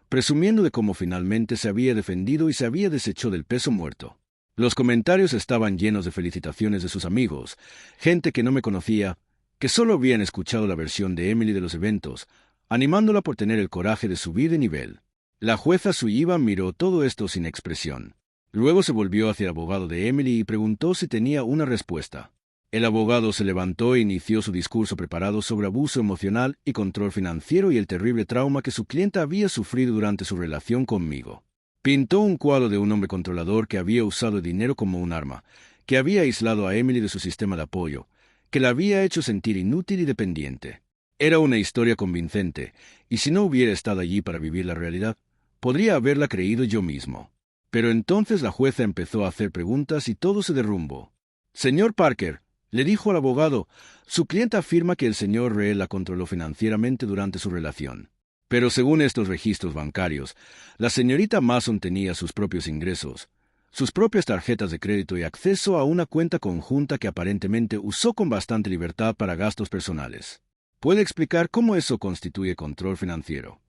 A: presumiendo de cómo finalmente se había defendido y se había deshecho del peso muerto. Los comentarios estaban llenos de felicitaciones de sus amigos, gente que no me conocía, que solo habían escuchado la versión de Emily de los eventos, animándola por tener el coraje de subir de nivel. La jueza Sullivan miró todo esto sin expresión. Luego se volvió hacia el abogado de Emily y preguntó si tenía una respuesta. El abogado se levantó e inició su discurso preparado sobre abuso emocional y control financiero y el terrible trauma que su clienta había sufrido durante su relación conmigo. Pintó un cuadro de un hombre controlador que había usado el dinero como un arma, que había aislado a Emily de su sistema de apoyo, que la había hecho sentir inútil y dependiente. Era una historia convincente, y si no hubiera estado allí para vivir la realidad, podría haberla creído yo mismo. Pero entonces la jueza empezó a hacer preguntas y todo se derrumbó. «Señor Parker», le dijo al abogado, «su clienta afirma que el señor Reel la controló financieramente durante su relación. Pero según estos registros bancarios, la señorita Mason tenía sus propios ingresos, sus propias tarjetas de crédito y acceso a una cuenta conjunta que aparentemente usó con bastante libertad para gastos personales. ¿Puede explicar cómo eso constituye control financiero?»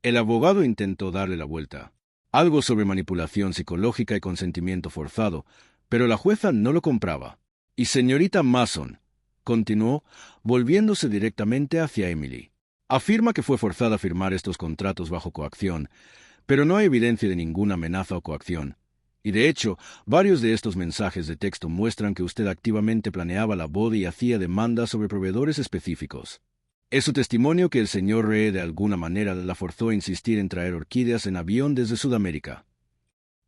A: El abogado intentó darle la vuelta. Algo sobre manipulación psicológica y consentimiento forzado, pero la jueza no lo compraba. «Y señorita Mason», continuó, volviéndose directamente hacia Emily, «afirma que fue forzada a firmar estos contratos bajo coacción, pero no hay evidencia de ninguna amenaza o coacción. Y de hecho, varios de estos mensajes de texto muestran que usted activamente planeaba la boda y hacía demandas sobre proveedores específicos. Es su testimonio que el señor Ree de alguna manera la forzó a insistir en traer orquídeas en avión desde Sudamérica.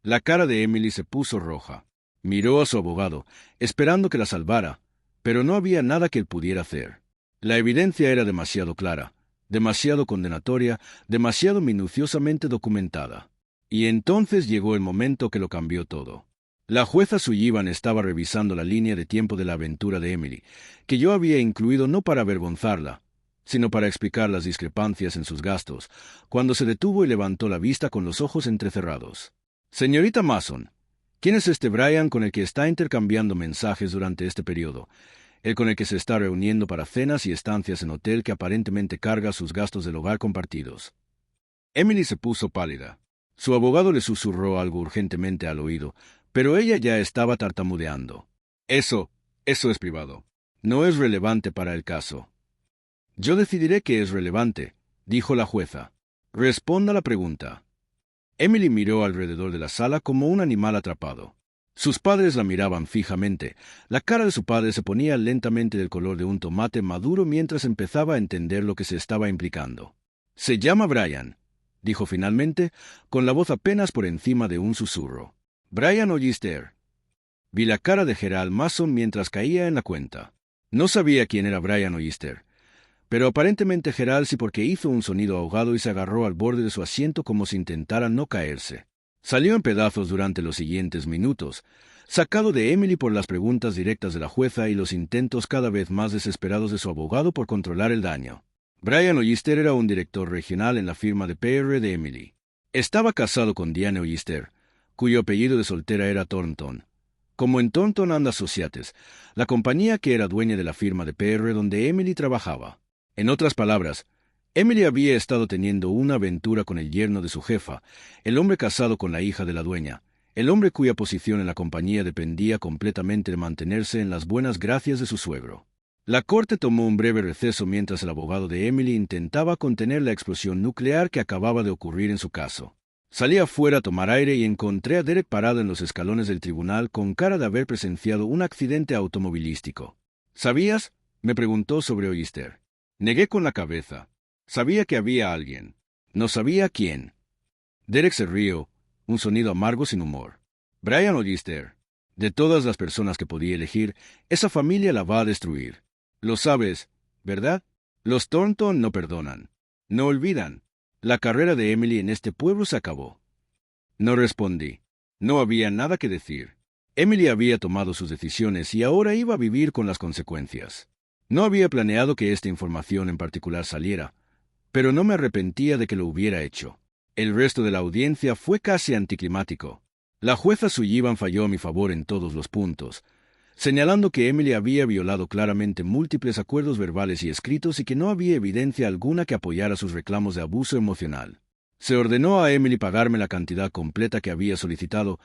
A: La cara de Emily se puso roja. Miró a su abogado, esperando que la salvara, pero no había nada que él pudiera hacer. La evidencia era demasiado clara, demasiado condenatoria, demasiado minuciosamente documentada. Y entonces llegó el momento que lo cambió todo. La jueza Sullivan estaba revisando la línea de tiempo de la aventura de Emily, que yo había incluido no para avergonzarla, sino para explicar las discrepancias en sus gastos, cuando se detuvo y levantó la vista con los ojos entrecerrados. Señorita Mason, ¿quién es este Brian con el que está intercambiando mensajes durante este periodo? El con el que se está reuniendo para cenas y estancias en hotel que aparentemente carga sus gastos del hogar compartidos. Emily se puso pálida. Su abogado le susurró algo urgentemente al oído, pero ella ya estaba tartamudeando. Eso es privado. No es relevante para el caso. Yo decidiré que es relevante, dijo la jueza. Responda la pregunta. Emily miró alrededor de la sala como un animal atrapado. Sus padres la miraban fijamente. La cara de su padre se ponía lentamente del color de un tomate maduro mientras empezaba a entender lo que se estaba implicando. Se llama Brian, dijo finalmente, con la voz apenas por encima de un susurro. Brian Ollister. Vi la cara de Gerald Mason mientras caía en la cuenta. No sabía quién era Brian Ollister, pero aparentemente Gerald sí, porque hizo un sonido ahogado y se agarró al borde de su asiento como si intentara no caerse. Salió en pedazos durante los siguientes minutos, sacado de Emily por las preguntas directas de la jueza y los intentos cada vez más desesperados de su abogado por controlar el daño. Brian Ollister era un director regional en la firma de PR de Emily. Estaba casado con Diane Ollister, cuyo apellido de soltera era Thornton. Como en Thornton and Associates, la compañía que era dueña de la firma de PR donde Emily trabajaba. En otras palabras, Emily había estado teniendo una aventura con el yerno de su jefa, el hombre casado con la hija de la dueña, el hombre cuya posición en la compañía dependía completamente de mantenerse en las buenas gracias de su suegro. La corte tomó un breve receso mientras el abogado de Emily intentaba contener la explosión nuclear que acababa de ocurrir en su caso. Salí afuera a tomar aire y encontré a Derek parado en los escalones del tribunal con cara de haber presenciado un accidente automovilístico. ¿Sabías?, me preguntó sobre Ollister. Negué con la cabeza. Sabía que había alguien. No sabía quién. Derek se rió, un sonido amargo sin humor. Brian Ollister. De todas las personas que podía elegir, esa familia la va a destruir. Lo sabes, ¿verdad? Los Thornton no perdonan. No olvidan. La carrera de Emily en este pueblo se acabó. No respondí. No había nada que decir. Emily había tomado sus decisiones y ahora iba a vivir con las consecuencias. No había planeado que esta información en particular saliera, pero no me arrepentía de que lo hubiera hecho. El resto de la audiencia fue casi anticlimático. La jueza Sullivan falló a mi favor en todos los puntos, señalando que Emily había violado claramente múltiples acuerdos verbales y escritos y que no había evidencia alguna que apoyara sus reclamos de abuso emocional. Se ordenó a Emily pagarme la cantidad completa que había solicitado,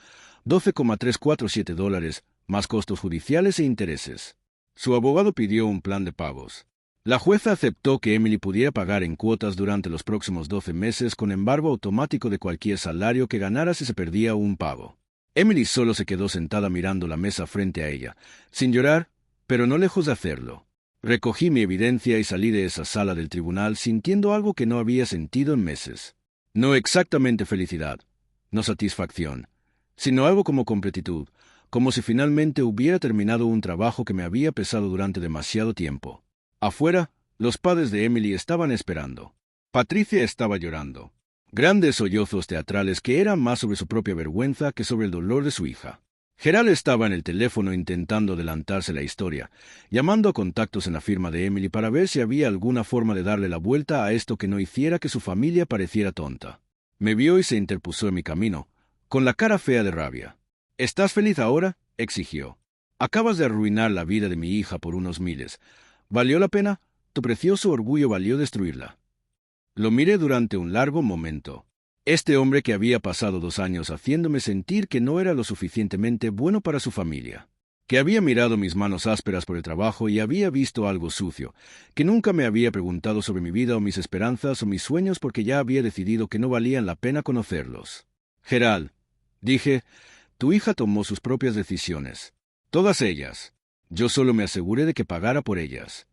A: $12,347, más costos judiciales e intereses. Su abogado pidió un plan de pagos. La jueza aceptó que Emily pudiera pagar en cuotas durante los próximos 12 meses con embargo automático de cualquier salario que ganara si se perdía un pago. Emily solo se quedó sentada mirando la mesa frente a ella, sin llorar, pero no lejos de hacerlo. Recogí mi evidencia y salí de esa sala del tribunal sintiendo algo que no había sentido en meses. No exactamente felicidad, no satisfacción, sino algo como completitud, como si finalmente hubiera terminado un trabajo que me había pesado durante demasiado tiempo. Afuera, los padres de Emily estaban esperando. Patricia estaba llorando. Grandes sollozos teatrales que eran más sobre su propia vergüenza que sobre el dolor de su hija. Gerald estaba en el teléfono intentando adelantarse la historia, llamando a contactos en la firma de Emily para ver si había alguna forma de darle la vuelta a esto que no hiciera que su familia pareciera tonta. Me vio y se interpuso en mi camino, con la cara fea de rabia. ¿Estás feliz ahora?, exigió. Acabas de arruinar la vida de mi hija por unos miles. ¿Valió la pena? Tu precioso orgullo valió destruirla. Lo miré durante un largo momento. Este hombre que había pasado 2 años haciéndome sentir que no era lo suficientemente bueno para su familia, que había mirado mis manos ásperas por el trabajo y había visto algo sucio, que nunca me había preguntado sobre mi vida o mis esperanzas o mis sueños porque ya había decidido que no valían la pena conocerlos. Gerald, dije, Tu hija tomó sus propias decisiones. Todas ellas. Yo solo me aseguré de que pagara por ellas.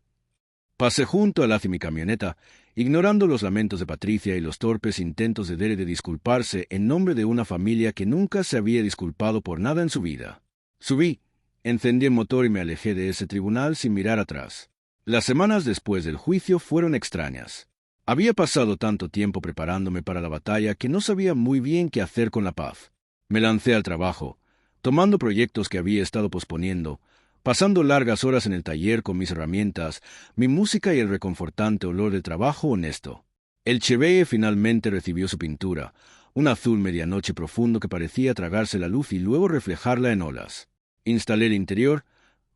A: Pasé junto al hacia mi camioneta, ignorando los lamentos de Patricia y los torpes intentos de Derek de disculparse en nombre de una familia que nunca se había disculpado por nada en su vida. Subí, encendí el motor y me alejé de ese tribunal sin mirar atrás. Las semanas después del juicio fueron extrañas. Había pasado tanto tiempo preparándome para la batalla que no sabía muy bien qué hacer con la paz. Me lancé al trabajo, tomando proyectos que había estado posponiendo, pasando largas horas en el taller con mis herramientas, mi música y el reconfortante olor de trabajo honesto. El Chevelle finalmente recibió su pintura, un azul medianoche profundo que parecía tragarse la luz y luego reflejarla en olas. Instalé el interior,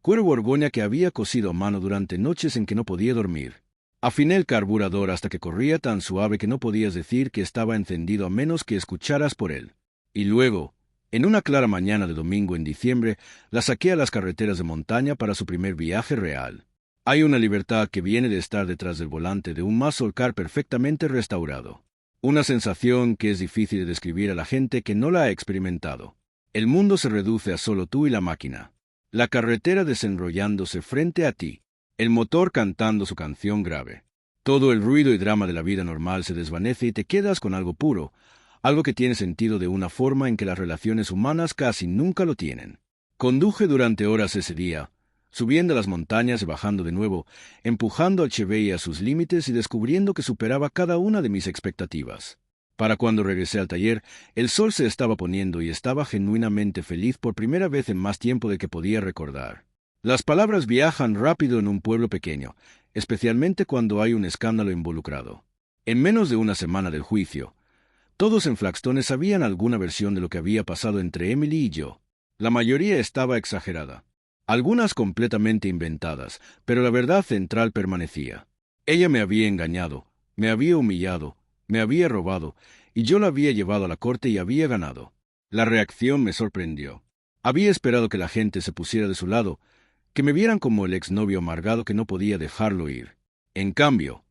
A: cuero borgoña que había cosido a mano durante noches en que no podía dormir. Afiné el carburador hasta que corría tan suave que no podías decir que estaba encendido a menos que escucharas por él. Y luego, en una clara mañana de domingo en diciembre, la saqué a las carreteras de montaña para su primer viaje real. Hay una libertad que viene de estar detrás del volante de un muscle car perfectamente restaurado. Una sensación que es difícil de describir a la gente que no la ha experimentado. El mundo se reduce a solo tú y la máquina. La carretera desenrollándose frente a ti. El motor cantando su canción grave. Todo el ruido y drama de la vida normal se desvanece y te quedas con algo puro, algo que tiene sentido de una forma en que las relaciones humanas casi nunca lo tienen. Conduje durante horas ese día, subiendo las montañas y bajando de nuevo, empujando al Chevelle a sus límites y descubriendo que superaba cada una de mis expectativas. Para cuando regresé al taller, el sol se estaba poniendo y estaba genuinamente feliz por primera vez en más tiempo de que podía recordar. Las palabras viajan rápido en un pueblo pequeño, especialmente cuando hay un escándalo involucrado. En menos de una semana del juicio, todos en Flaxton sabían alguna versión de lo que había pasado entre Emily y yo. La mayoría estaba exagerada, algunas completamente inventadas, pero la verdad central permanecía. Ella me había engañado, me había humillado, me había robado, y yo la había llevado a la corte y había ganado. La reacción me sorprendió. Había esperado que la gente se pusiera de su lado, que me vieran como el exnovio amargado que no podía dejarlo ir. En cambio,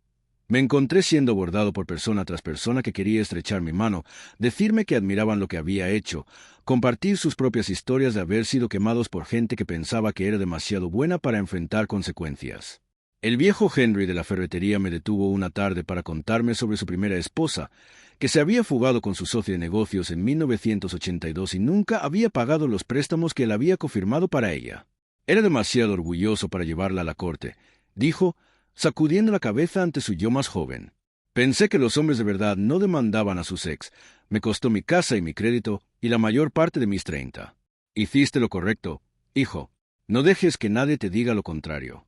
A: me encontré siendo abordado por persona tras persona que quería estrechar mi mano, decirme que admiraban lo que había hecho, compartir sus propias historias de haber sido quemados por gente que pensaba que era demasiado buena para enfrentar consecuencias. El viejo Henry de la ferretería me detuvo una tarde para contarme sobre su primera esposa, que se había fugado con su socio de negocios en 1982 y nunca había pagado los préstamos que él había confirmado para ella. Era demasiado orgulloso para llevarla a la corte, dijo, sacudiendo la cabeza ante su yo más joven. Pensé que los hombres de verdad no demandaban a sus ex. Me costó mi casa y mi crédito y la mayor parte de mis 30. Hiciste lo correcto, hijo. No dejes que nadie te diga lo contrario.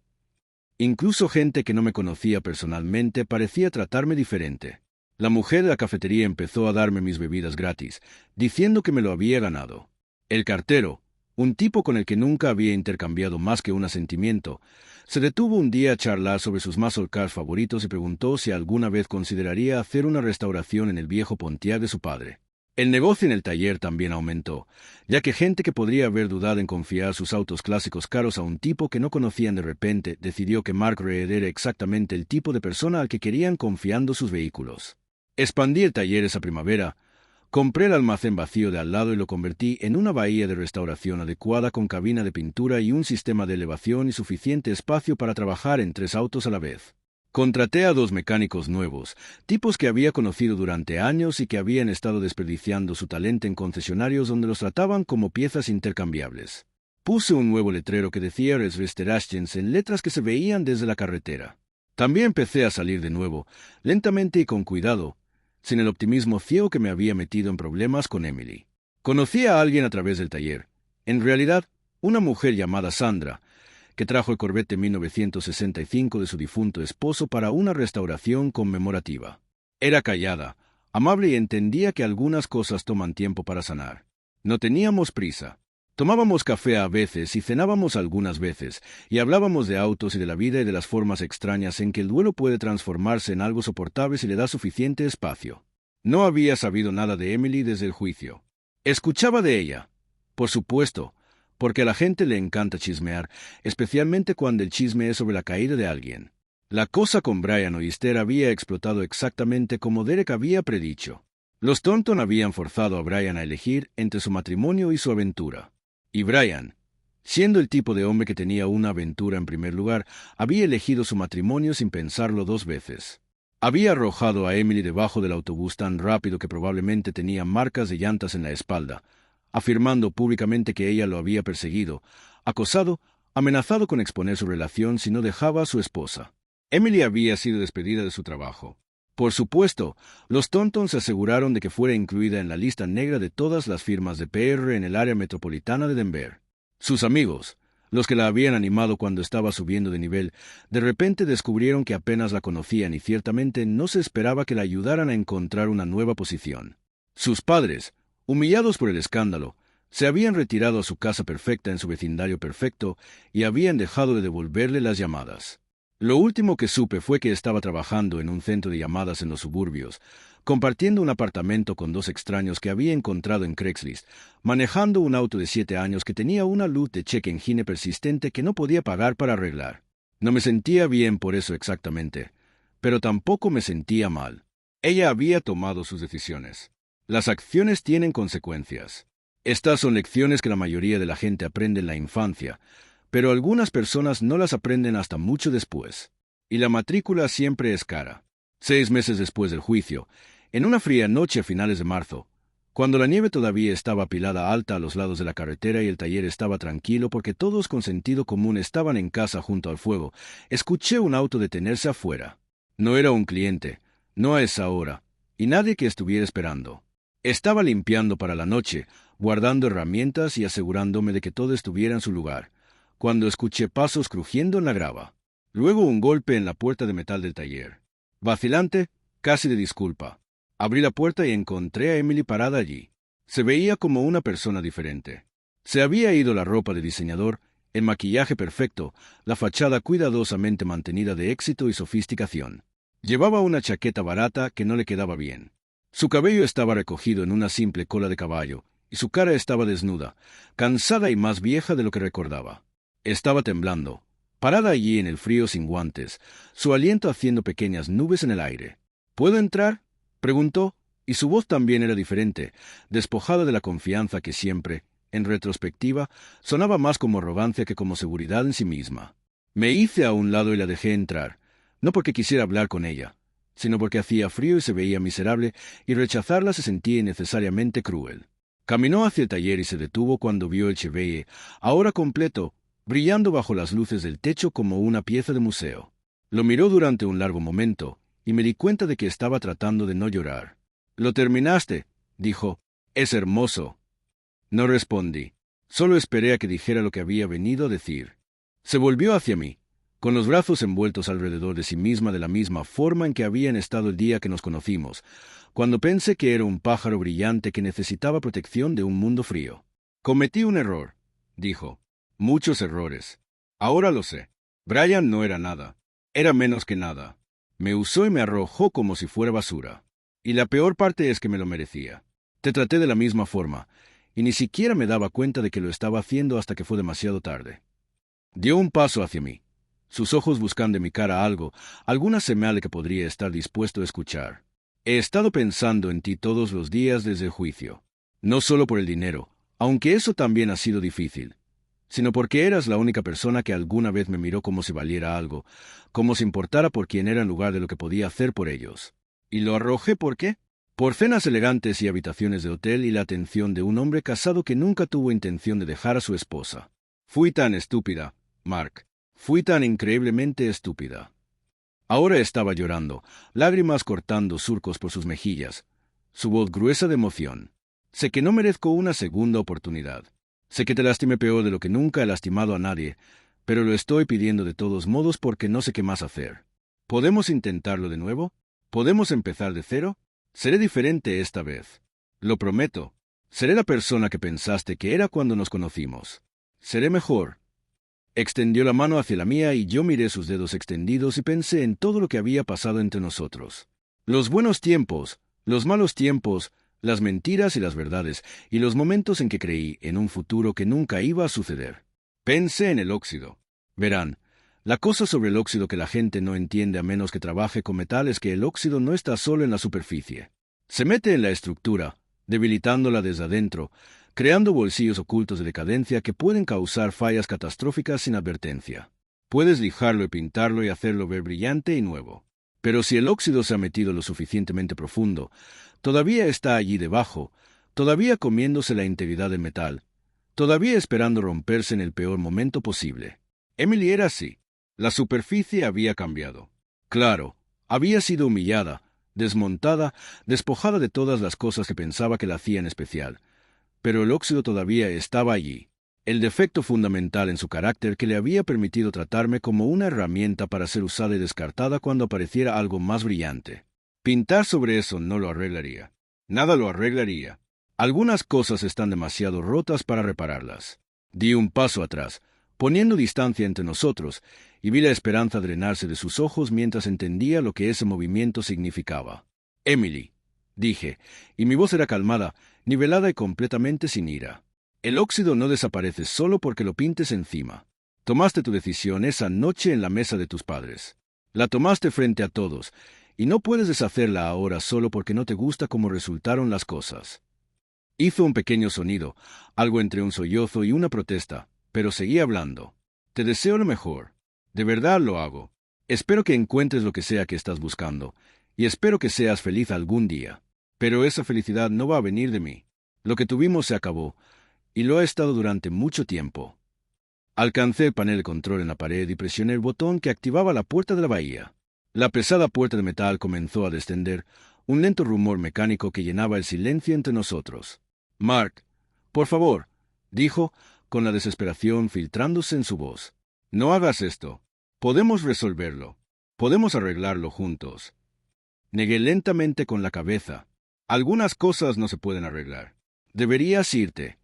A: Incluso gente que no me conocía personalmente parecía tratarme diferente. La mujer de la cafetería empezó a darme mis bebidas gratis, diciendo que me lo había ganado. El cartero, un tipo con el que nunca había intercambiado más que un asentimiento, se detuvo un día a charlar sobre sus muscle cars favoritos y preguntó si alguna vez consideraría hacer una restauración en el viejo Pontiac de su padre. El negocio en el taller también aumentó, ya que gente que podría haber dudado en confiar sus autos clásicos caros a un tipo que no conocían de repente decidió que Mark Reed era exactamente el tipo de persona al que querían confiando sus vehículos. Expandí el taller esa primavera. Compré el almacén vacío de al lado y lo convertí en una bahía de restauración adecuada con cabina de pintura y un sistema de elevación y suficiente espacio para trabajar en 3 autos a la vez. Contraté a 2 mecánicos nuevos, tipos que había conocido durante años y que habían estado desperdiciando su talento en concesionarios donde los trataban como piezas intercambiables. Puse un nuevo letrero que decía Resvesterastens en letras que se veían desde la carretera. También empecé a salir de nuevo, lentamente y con cuidado, sin el optimismo ciego que me había metido en problemas con Emily. Conocí a alguien a través del taller, en realidad, una mujer llamada Sandra, que trajo el Corvette 1965 de su difunto esposo para una restauración conmemorativa. Era callada, amable y entendía que algunas cosas toman tiempo para sanar. No teníamos prisa. Tomábamos café a veces y cenábamos algunas veces, y hablábamos de autos y de la vida y de las formas extrañas en que el duelo puede transformarse en algo soportable si le da suficiente espacio. No había sabido nada de Emily desde el juicio. Escuchaba de ella, por supuesto, porque a la gente le encanta chismear, especialmente cuando el chisme es sobre la caída de alguien. La cosa con Brian Oyster había explotado exactamente como Derek había predicho. Los Thornton habían forzado a Brian a elegir entre su matrimonio y su aventura. Y Brian, siendo el tipo de hombre que tenía una aventura en primer lugar, había elegido su matrimonio sin pensarlo 2 veces. Había arrojado a Emily debajo del autobús tan rápido que probablemente tenía marcas de llantas en la espalda, afirmando públicamente que ella lo había perseguido, acosado, amenazado con exponer su relación si no dejaba a su esposa. Emily había sido despedida de su trabajo. Por supuesto, los Thornton se aseguraron de que fuera incluida en la lista negra de todas las firmas de PR en el área metropolitana de Denver. Sus amigos, los que la habían animado cuando estaba subiendo de nivel, de repente descubrieron que apenas la conocían y ciertamente no se esperaba que la ayudaran a encontrar una nueva posición. Sus padres, humillados por el escándalo, se habían retirado a su casa perfecta en su vecindario perfecto y habían dejado de devolverle las llamadas. Lo último que supe fue que estaba trabajando en un centro de llamadas en los suburbios, compartiendo un apartamento con 2 extraños que había encontrado en Craigslist, manejando un auto de 7 años que tenía una luz de check engine persistente que no podía pagar para arreglar. No me sentía bien por eso exactamente, pero tampoco me sentía mal. Ella había tomado sus decisiones. Las acciones tienen consecuencias. Estas son lecciones que la mayoría de la gente aprende en la infancia, pero algunas personas no las aprenden hasta mucho después. Y la matrícula siempre es cara. 6 meses después del juicio, en una fría noche a finales de marzo, cuando la nieve todavía estaba apilada alta a los lados de la carretera y el taller estaba tranquilo porque todos con sentido común estaban en casa junto al fuego, escuché un auto detenerse afuera. No era un cliente, no a esa hora, y nadie que estuviera esperando. Estaba limpiando para la noche, guardando herramientas y asegurándome de que todo estuviera en su lugar, cuando escuché pasos crujiendo en la grava. Luego un golpe en la puerta de metal del taller. Vacilante, casi de disculpa. Abrí la puerta y encontré a Emily parada allí. Se veía como una persona diferente. Se había ido la ropa de diseñador, el maquillaje perfecto, la fachada cuidadosamente mantenida de éxito y sofisticación. Llevaba una chaqueta barata que no le quedaba bien. Su cabello estaba recogido en una simple cola de caballo, y su cara estaba desnuda, cansada y más vieja de lo que recordaba. Estaba temblando, parada allí en el frío sin guantes, su aliento haciendo pequeñas nubes en el aire. ¿Puedo entrar?, preguntó, y su voz también era diferente, despojada de la confianza que siempre, en retrospectiva, sonaba más como arrogancia que como seguridad en sí misma. Me hice a un lado y la dejé entrar, no porque quisiera hablar con ella, sino porque hacía frío y se veía miserable, y rechazarla se sentía innecesariamente cruel. Caminó hacia el taller y se detuvo cuando vio el Chevelle, ahora completo, brillando bajo las luces del techo como una pieza de museo. Lo miró durante un largo momento, y me di cuenta de que estaba tratando de no llorar. «¿Lo terminaste?», dijo. «Es hermoso». No respondí. Solo esperé a que dijera lo que había venido a decir. Se volvió hacia mí, con los brazos envueltos alrededor de sí misma de la misma forma en que habían estado el día que nos conocimos, cuando pensé que era un pájaro brillante que necesitaba protección de un mundo frío. «Cometí un error», dijo. «Muchos errores. Ahora lo sé. Brian no era nada. Era menos que nada. Me usó y me arrojó como si fuera basura. Y la peor parte es que me lo merecía. Te traté de la misma forma, y ni siquiera me daba cuenta de que lo estaba haciendo hasta que fue demasiado tarde». Dio un paso hacia mí, sus ojos buscando en mi cara algo, alguna señal de que podría estar dispuesto a escuchar. «He estado pensando en ti todos los días desde el juicio. No solo por el dinero, aunque eso también ha sido difícil, sino porque eras la única persona que alguna vez me miró como si valiera algo, como si importara por quién era en lugar de lo que podía hacer por ellos. ¿Y lo arrojé por qué? Por cenas elegantes y habitaciones de hotel y la atención de un hombre casado que nunca tuvo intención de dejar a su esposa. Fui tan estúpida, Mark. Fui tan increíblemente estúpida». Ahora estaba llorando, lágrimas cortando surcos por sus mejillas, su voz gruesa de emoción. «Sé que no merezco una segunda oportunidad. Sé que te lastimé peor de lo que nunca he lastimado a nadie, pero lo estoy pidiendo de todos modos porque no sé qué más hacer. ¿Podemos intentarlo de nuevo? ¿Podemos empezar de cero? Seré diferente esta vez. Lo prometo. Seré la persona que pensaste que era cuando nos conocimos. Seré mejor». Extendió la mano hacia la mía y yo miré sus dedos extendidos y pensé en todo lo que había pasado entre nosotros. Los buenos tiempos, los malos tiempos, las mentiras y las verdades, y los momentos en que creí en un futuro que nunca iba a suceder. Pensé en el óxido. Verán, la cosa sobre el óxido que la gente no entiende a menos que trabaje con metal es que el óxido no está solo en la superficie. Se mete en la estructura, debilitándola desde adentro, creando bolsillos ocultos de decadencia que pueden causar fallas catastróficas sin advertencia. Puedes lijarlo y pintarlo y hacerlo ver brillante y nuevo. Pero si el óxido se ha metido lo suficientemente profundo, todavía está allí debajo, todavía comiéndose la integridad del metal, todavía esperando romperse en el peor momento posible. Emily era así. La superficie había cambiado. Claro, había sido humillada, desmontada, despojada de todas las cosas que pensaba que la hacían especial. Pero el óxido todavía estaba allí. El defecto fundamental en su carácter que le había permitido tratarme como una herramienta para ser usada y descartada cuando apareciera algo más brillante. Pintar sobre eso no lo arreglaría. Nada lo arreglaría. Algunas cosas están demasiado rotas para repararlas. Di un paso atrás, poniendo distancia entre nosotros, y vi la esperanza drenarse de sus ojos mientras entendía lo que ese movimiento significaba. «Emily», dije, y mi voz era calmada, nivelada y completamente sin ira. «El óxido no desaparece solo porque lo pintes encima. Tomaste tu decisión esa noche en la mesa de tus padres. La tomaste frente a todos, y no puedes deshacerla ahora solo porque no te gusta cómo resultaron las cosas». Hizo un pequeño sonido, algo entre un sollozo y una protesta, pero seguí hablando. «Te deseo lo mejor. De verdad lo hago. Espero que encuentres lo que sea que estás buscando, y espero que seas feliz algún día. Pero esa felicidad no va a venir de mí. Lo que tuvimos se acabó, y lo ha estado durante mucho tiempo». Alcancé el panel de control en la pared y presioné el botón que activaba la puerta de la bahía. La pesada puerta de metal comenzó a descender, un lento rumor mecánico que llenaba el silencio entre nosotros. «Mark, por favor», dijo, con la desesperación filtrándose en su voz. «No hagas esto. Podemos resolverlo. Podemos arreglarlo juntos». Negué lentamente con la cabeza. «Algunas cosas no se pueden arreglar. Deberías irte».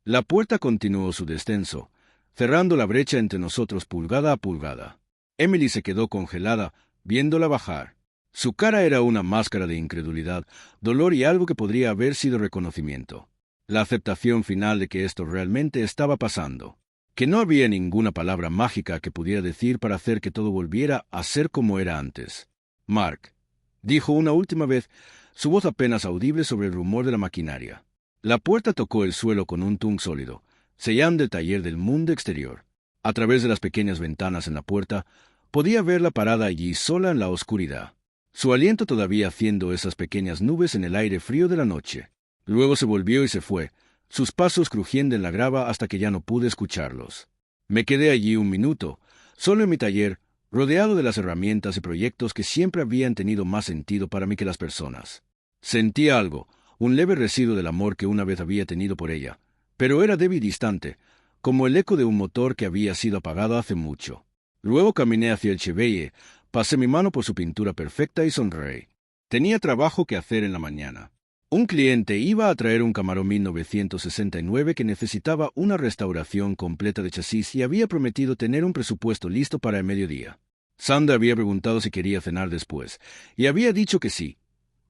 A: La puerta continuó su descenso, cerrando la brecha entre nosotros pulgada a pulgada. Emily se quedó congelada, viéndola bajar. Su cara era una máscara de incredulidad, dolor y algo que podría haber sido reconocimiento. La aceptación final de que esto realmente estaba pasando. Que no había ninguna palabra mágica que pudiera decir para hacer que todo volviera a ser como era antes. «Mark», dijo una última vez, su voz apenas audible sobre el rumor de la maquinaria. La puerta tocó el suelo con un tung sólido, sellando el taller del mundo exterior. A través de las pequeñas ventanas en la puerta, podía verla parada allí sola en la oscuridad. Su aliento todavía haciendo esas pequeñas nubes en el aire frío de la noche. Luego se volvió y se fue, sus pasos crujiendo en la grava hasta que ya no pude escucharlos. Me quedé allí un minuto, solo en mi taller, rodeado de las herramientas y proyectos que siempre habían tenido más sentido para mí que las personas. Sentía algo, un leve residuo del amor que una vez había tenido por ella, pero era débil y distante, como el eco de un motor que había sido apagado hace mucho. Luego caminé hacia el Chevelle, pasé mi mano por su pintura perfecta y sonreí. Tenía trabajo que hacer en la mañana. Un cliente iba a traer un Camaro 1969 que necesitaba una restauración completa de chasis y había prometido tener un presupuesto listo para el mediodía. Sandra había preguntado si quería cenar después, y había dicho que sí,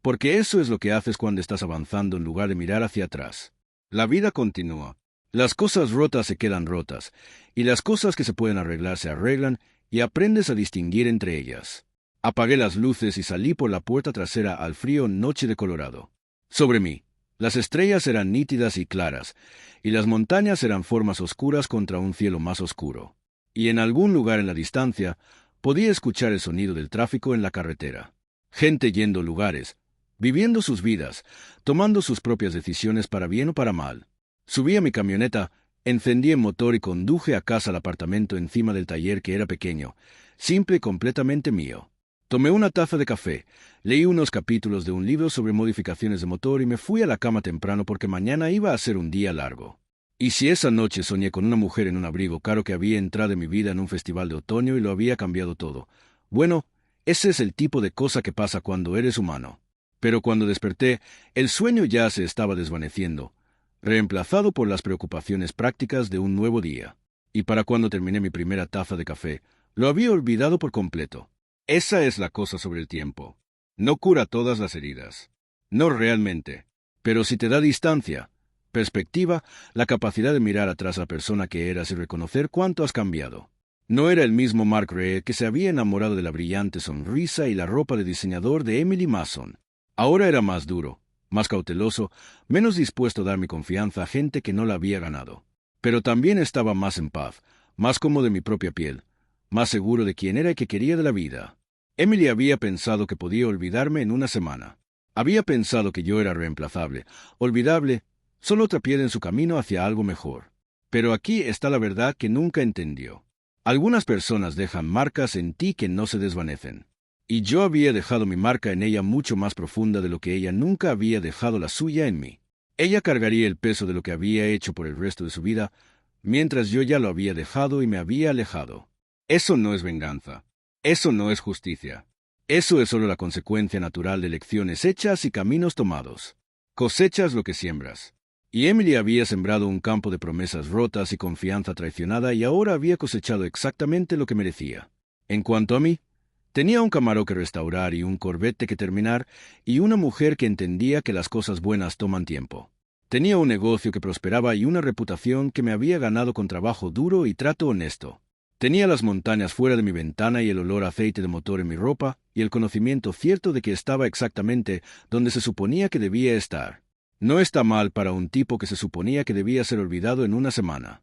A: porque eso es lo que haces cuando estás avanzando en lugar de mirar hacia atrás. La vida continúa. Las cosas rotas se quedan rotas, y las cosas que se pueden arreglar se arreglan, y aprendes a distinguir entre ellas. Apagué las luces y salí por la puerta trasera al frío noche de Colorado. Sobre mí, las estrellas eran nítidas y claras, y las montañas eran formas oscuras contra un cielo más oscuro. Y en algún lugar en la distancia, podía escuchar el sonido del tráfico en la carretera. Gente yendo a lugares, viviendo sus vidas, tomando sus propias decisiones para bien o para mal. Subí a mi camioneta, encendí el motor y conduje a casa al apartamento encima del taller que era pequeño, simple y completamente mío. Tomé una taza de café, leí unos capítulos de un libro sobre modificaciones de motor y me fui a la cama temprano porque mañana iba a ser un día largo. Y si esa noche soñé con una mujer en un abrigo caro que había entrado en mi vida en un festival de otoño y lo había cambiado todo, bueno, ese es el tipo de cosa que pasa cuando eres humano. Pero cuando desperté, el sueño ya se estaba desvaneciendo, reemplazado por las preocupaciones prácticas de un nuevo día. Y para cuando terminé mi primera taza de café, lo había olvidado por completo. Esa es la cosa sobre el tiempo. No cura todas las heridas. No realmente. Pero si te da distancia, perspectiva, la capacidad de mirar atrás a la persona que eras y reconocer cuánto has cambiado. No era el mismo Mark Reed que se había enamorado de la brillante sonrisa y la ropa de diseñador de Emily Mason. Ahora era más duro, más cauteloso, menos dispuesto a dar mi confianza a gente que no la había ganado. Pero también estaba más en paz, más cómodo de mi propia piel, más seguro de quién era y qué quería de la vida. Emily había pensado que podía olvidarme en una semana. Había pensado que yo era reemplazable, olvidable, solo otra piedra en su camino hacia algo mejor. Pero aquí está la verdad que nunca entendió. Algunas personas dejan marcas en ti que no se desvanecen. Y yo había dejado mi marca en ella mucho más profunda de lo que ella nunca había dejado la suya en mí. Ella cargaría el peso de lo que había hecho por el resto de su vida, mientras yo ya lo había dejado y me había alejado. Eso no es venganza. Eso no es justicia. Eso es solo la consecuencia natural de elecciones hechas y caminos tomados. Cosechas lo que siembras. Y Emily había sembrado un campo de promesas rotas y confianza traicionada y ahora había cosechado exactamente lo que merecía. En cuanto a mí, tenía un Camaro que restaurar y un Corvette que terminar y una mujer que entendía que las cosas buenas toman tiempo. Tenía un negocio que prosperaba y una reputación que me había ganado con trabajo duro y trato honesto. Tenía las montañas fuera de mi ventana y el olor a aceite de motor en mi ropa y el conocimiento cierto de que estaba exactamente donde se suponía que debía estar. No está mal para un tipo que se suponía que debía ser olvidado en una semana.